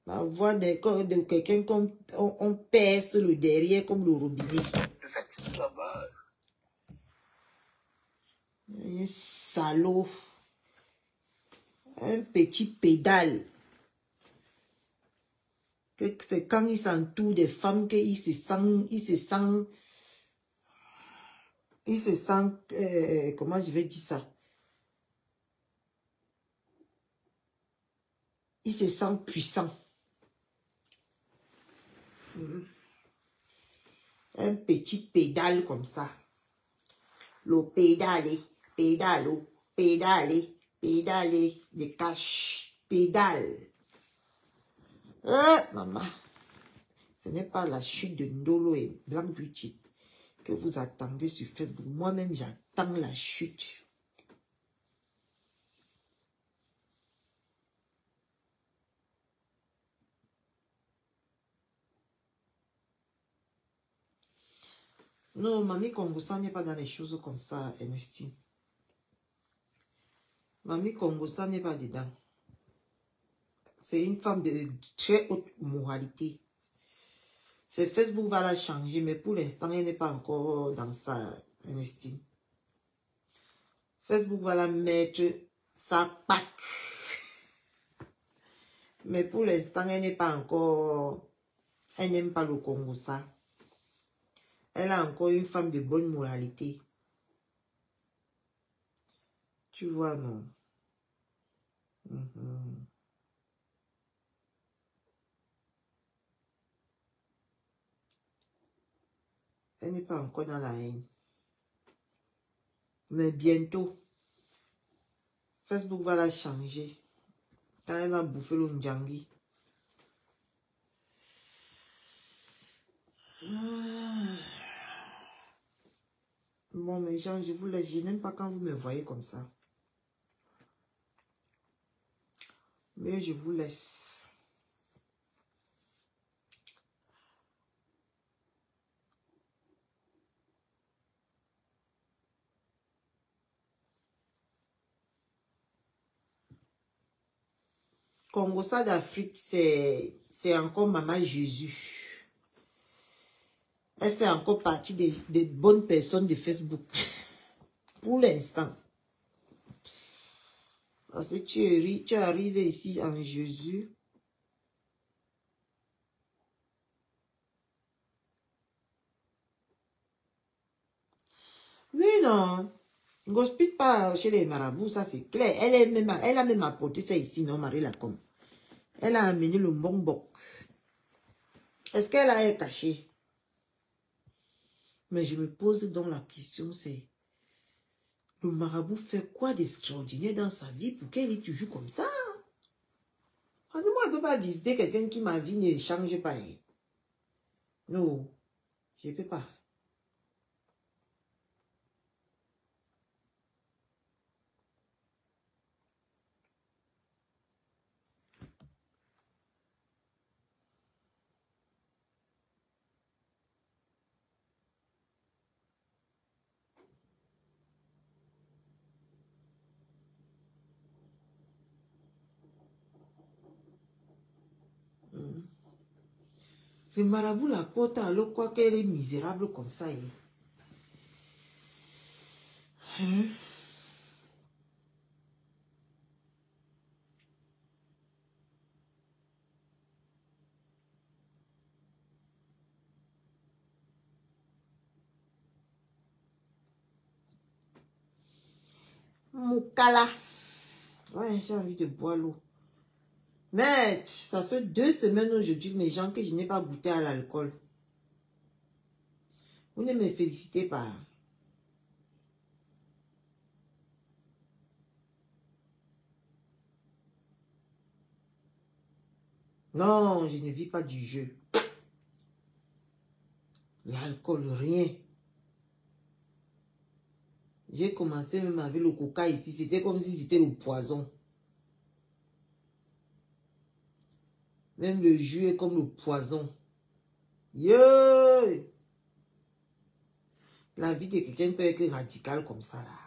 La voix de quelqu'un comme on perce le derrière comme le robinet. Un salaud. Un petit pédale. C'est quand il s'entoure des femmes qu'il se sent, comment je vais dire ça? Il se sent puissant. Un petit pédale comme ça. Le pédale, de cash, pédale. Maman, ce n'est pas la chute de Ndolo et Black Beauty que vous attendez sur Facebook. Moi-même, j'attends la chute. Non, Mamie Kongosa n'est pas dans les choses comme ça, Ernestine. Mamie Kongosa n'est pas dedans. C'est une femme de très haute moralité. C'est Facebook va la changer, mais pour l'instant, elle n'est pas encore dans ça, Ernestine. Facebook va la mettre sa pack. Mais pour l'instant, elle n'est pas encore... Elle n'aime pas le Kongosa. Elle a encore une femme de bonne moralité. Tu vois, non? Elle n'est pas encore dans la haine. Mais bientôt, Facebook va la changer. Quand elle va bouffer le Ndjangi. Bon, mes gens, je vous laisse. Je n'aime pas quand vous me voyez comme ça. Mais je vous laisse. Kongosa d'Afrique, c'est encore Maman Jésus. Elle fait encore partie des bonnes personnes de Facebook. Pour l'instant. Parce que tu es arrivé ici en Jésus. non. On ne hospite pas chez les marabouts, ça c'est clair. Elle a même apporté ça ici, non, Marie Lacombe. Elle a amené le bonbon. Est-ce qu'elle a caché? Mais je me pose donc la question, c'est le marabout fait quoi d'extraordinaire dans sa vie pour qu'elle est toujours comme ça? Moi, je ne peux pas visiter quelqu'un qui ma vie ne change pas. Non, je ne peux pas. Le marabout la porte alors quoi qu'elle est misérable comme ça. Hein? Moukala. Ouais, j'ai envie de boire l'eau. Mais ça fait 2 semaines aujourd'hui, mes gens, que je n'ai pas goûté à l'alcool. Vous ne me félicitez pas. Non, je ne vis pas du jeu. L'alcool, rien. J'ai commencé même avec le coca ici. C'était comme si c'était le poison. Même le jus est comme le poison. Yeah! La vie de quelqu'un peut être radicale comme ça, là.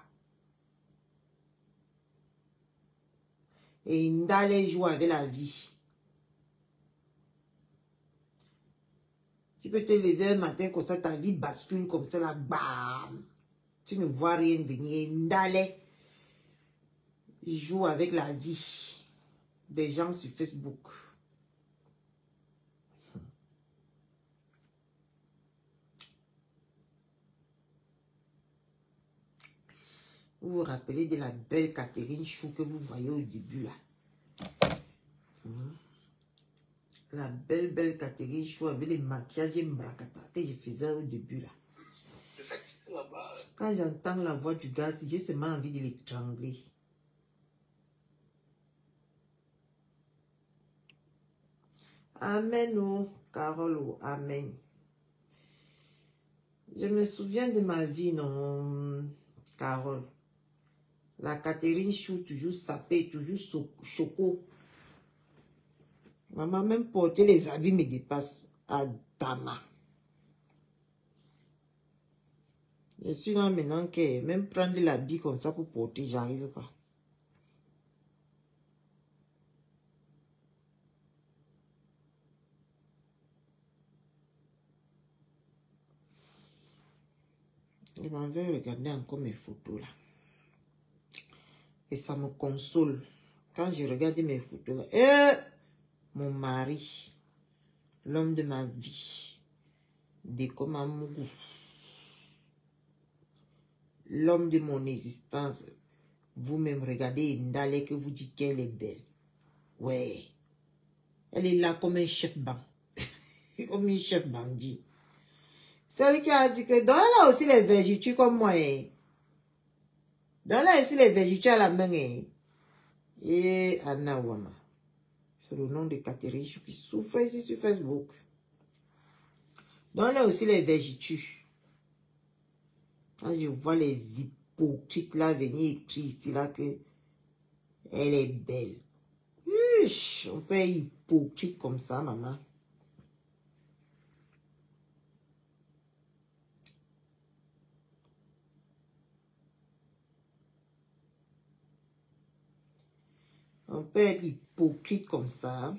Et Ndale joue avec la vie. Tu peux te lever un matin comme ça, ta vie bascule comme ça, là, bam! Tu ne vois rien venir. Ndale joue avec la vie des gens sur Facebook. Vous vous rappelez de la belle Catherine Chou que vous voyez au début, là. La belle Catherine Chou avec les maquillages et mbrakata que je faisais au début, là. Quand j'entends la voix du gars, j'ai seulement envie de l'étrangler. Amen, oh, Carole, oh, amen. Je me souviens de ma vie, non, Carole. La Catherine Chou, toujours sapée, toujours choco. Maman, même porter les habits me dépasse. Adama. Je suis là maintenant que même prendre l'habit comme ça pour porter, j'arrive pas. Je m'en vais regarder encore mes photos là. Et ça me console. Quand je regarde mes photos là. Mon mari, l'homme de ma vie, Deko Mamougou, l'homme de mon existence, vous-même regardez Ndale que vous dites qu'elle est belle. Ouais. Elle est là comme un chef banc. Comme un chef bandit. Celle qui a dit que dans là aussi les vergetures comme moi. Dans là aussi les vergetures à la main. Et Anna Wama. C'est le nom de Catherine Chou qui souffre ici sur Facebook. Dans là aussi les vergetures. Quand je vois les hypocrites là venir écrire ici là que elle est belle. On peut être hypocrite comme ça, maman. On peut être hypocrite comme ça.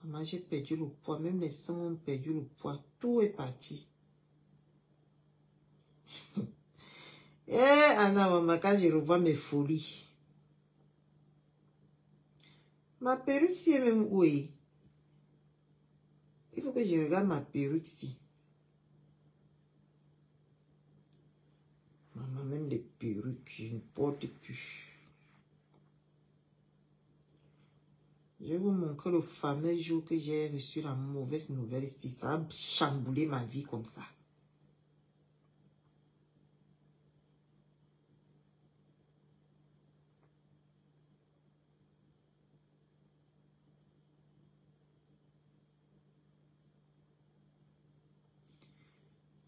Maman, j'ai perdu le poids. Même les seins ont perdu le poids. Tout est parti. Anna, maman, quand je revois mes folies. Ma perruque, c'est même où est? Il faut que je regarde ma perruque ici. perruques, je ne porte plus. Je vais vous montrer le fameux jour que j'ai reçu la mauvaise nouvelle ici. Ça a chamboulé ma vie comme ça.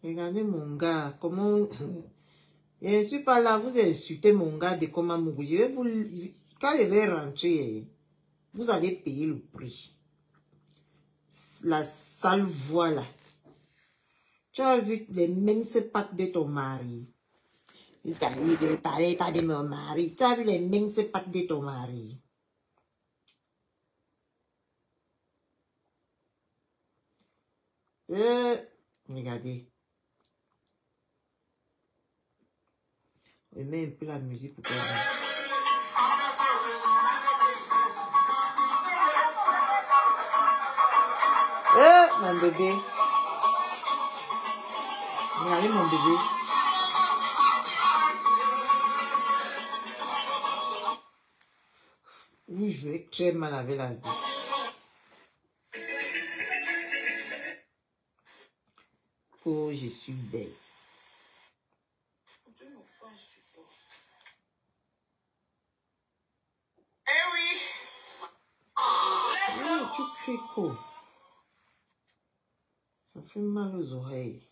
Regardez mon gars, comment... Je ne suis pas là, vous insultez mon gars de comment mourir. Je vais vous... Quand je vais rentrer, vous allez payer le prix. La sale voix là. Tu as vu les minces pattes de ton mari. Il t'a dit de parler pas de mon mari. Tu as vu les minces pattes de ton mari. Regardez. Je mets un peu la musique pour toi. Mon bébé. Regardez mon bébé. Vous jouez très mal avec la vie. Oh, je suis belle. Eh oui. Oui, tu cries quoi? Ça fait mal aux oreilles.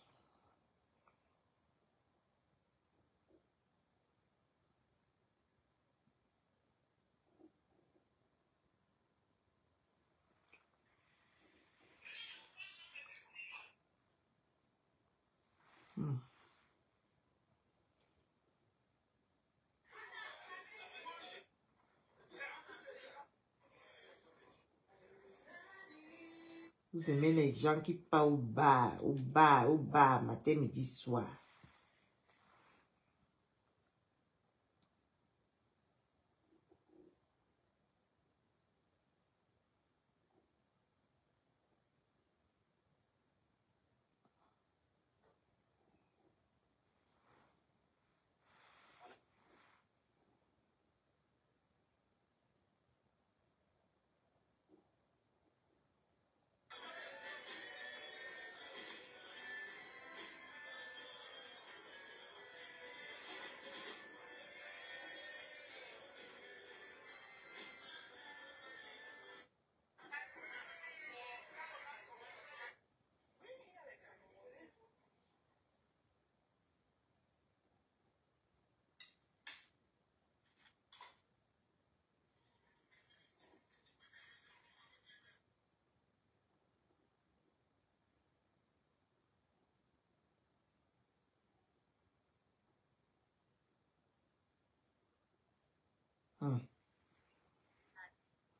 Vous aimez les gens qui parlent au bar, matin, midi, soir.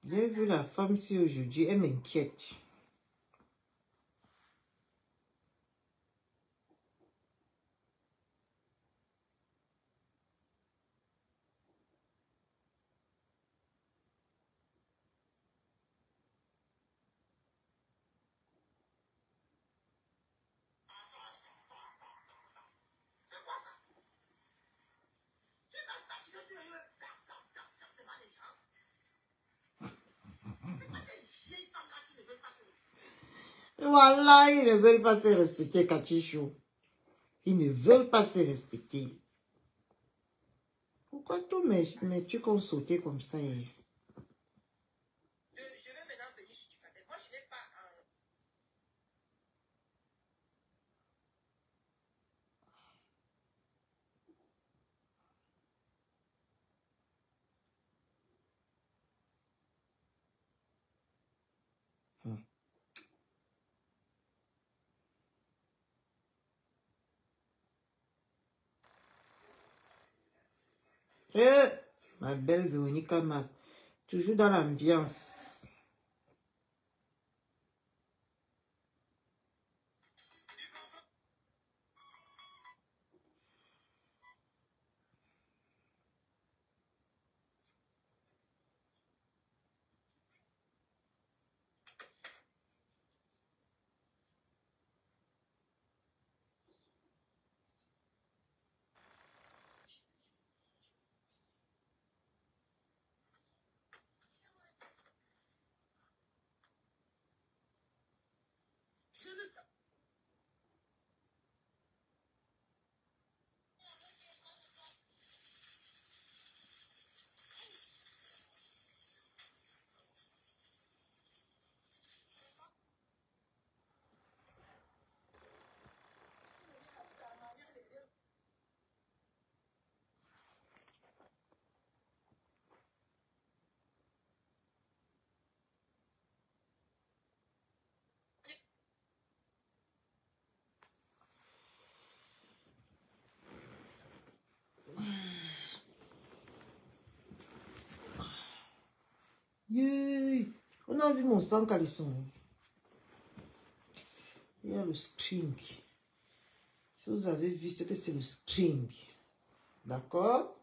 J'ai vu la femme si aujourd'hui, elle m'inquiète. Voilà, ils ne veulent pas se respecter, Katichou. Ils ne veulent pas se respecter. Pourquoi tous mes trucs ont sauté comme ça? Je vais maintenant venir sur du canal. Moi, je n'ai pas un... Ma belle Véronica Mas, toujours dans l'ambiance. a vu mon sang caleçon. Il y a le string. Si vous avez vu, c'est que c'est le string. D'accord?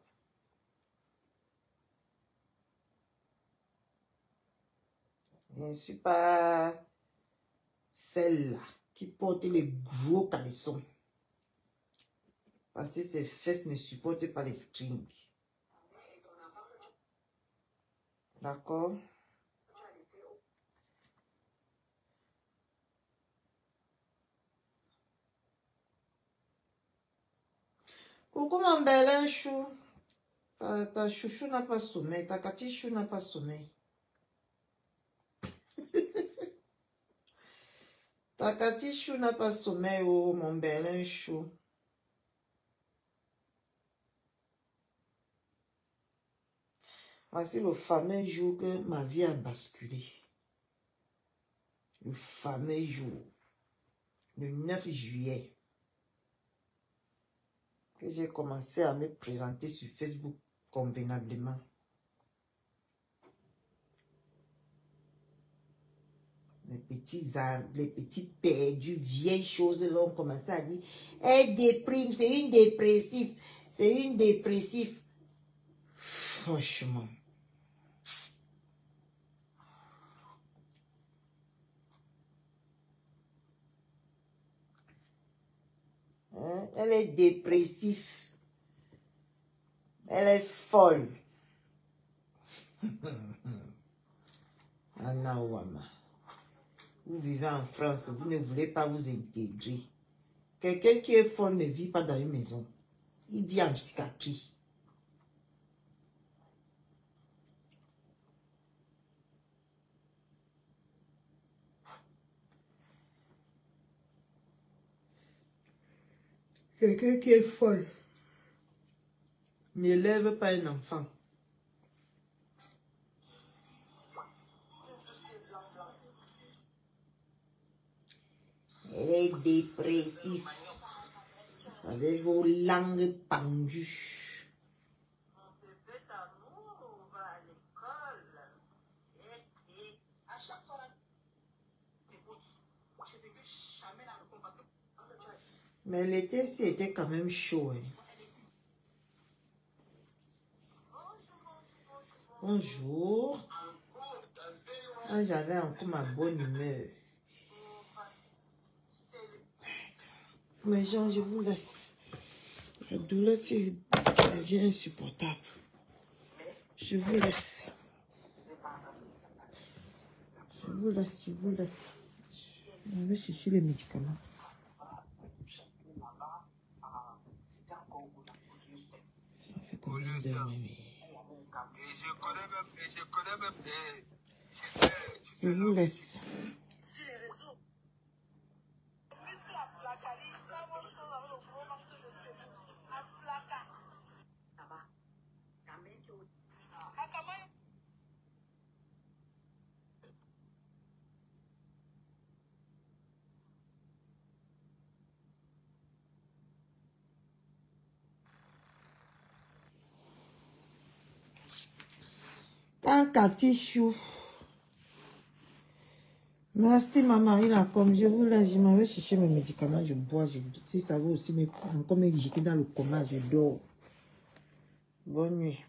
Je ne suis pas celle-là qui porte les gros caleçons. Parce que ses fesses ne supportent pas les strings. D'accord? Coucou mon bel chou. Ta chouchou n'a pas sommeil. Ta catichou n'a pas sommeil. Ta catichou n'a pas sommeil, oh mon bel chou. Voici le fameux jour que ma vie a basculé. Le fameux jour. Le 9 juillet. Que j'ai commencé à me présenter sur Facebook convenablement. Les petits perdus, vieilles choses là ont commencé à dire elle déprime, c'est une dépressive, c'est une dépressive. Franchement. Hein? Elle est dépressive. Elle est folle. Anna Ouama. Vous vivez en France, vous ne voulez pas vous intégrer. Quelqu'un qui est folle ne vit pas dans une maison. Il vit en psychiatrie. Quelqu'un qui est folle n'élève pas un enfant. Elle est dépressive. Avec vos langues pendues. Mon bébé d'amour va à l'école. Et à chaque fois, écoute, je ne veux jamais la combattre. Mais l'été, c'était quand même chaud. Hein. Bonjour. Ah, j'avais encore ma bonne humeur. Mais gens, je vous laisse. La douleur devient insupportable. Je vous laisse. Je vous laisse, je vous laisse. On va chercher les médicaments. Ça fait combien d'heures, je vous laisse. Sur les réseaux. Puisque la placarie, la même chose avec le gros manque de sérum. La placa. Ça va. Ta main qui est au. Un catichou. Merci ma Marina, comme je vous laisse, je m'en vais chercher mes médicaments, je bois, si ça va aussi encore me jeter dans le coma, je dors. Bonne nuit.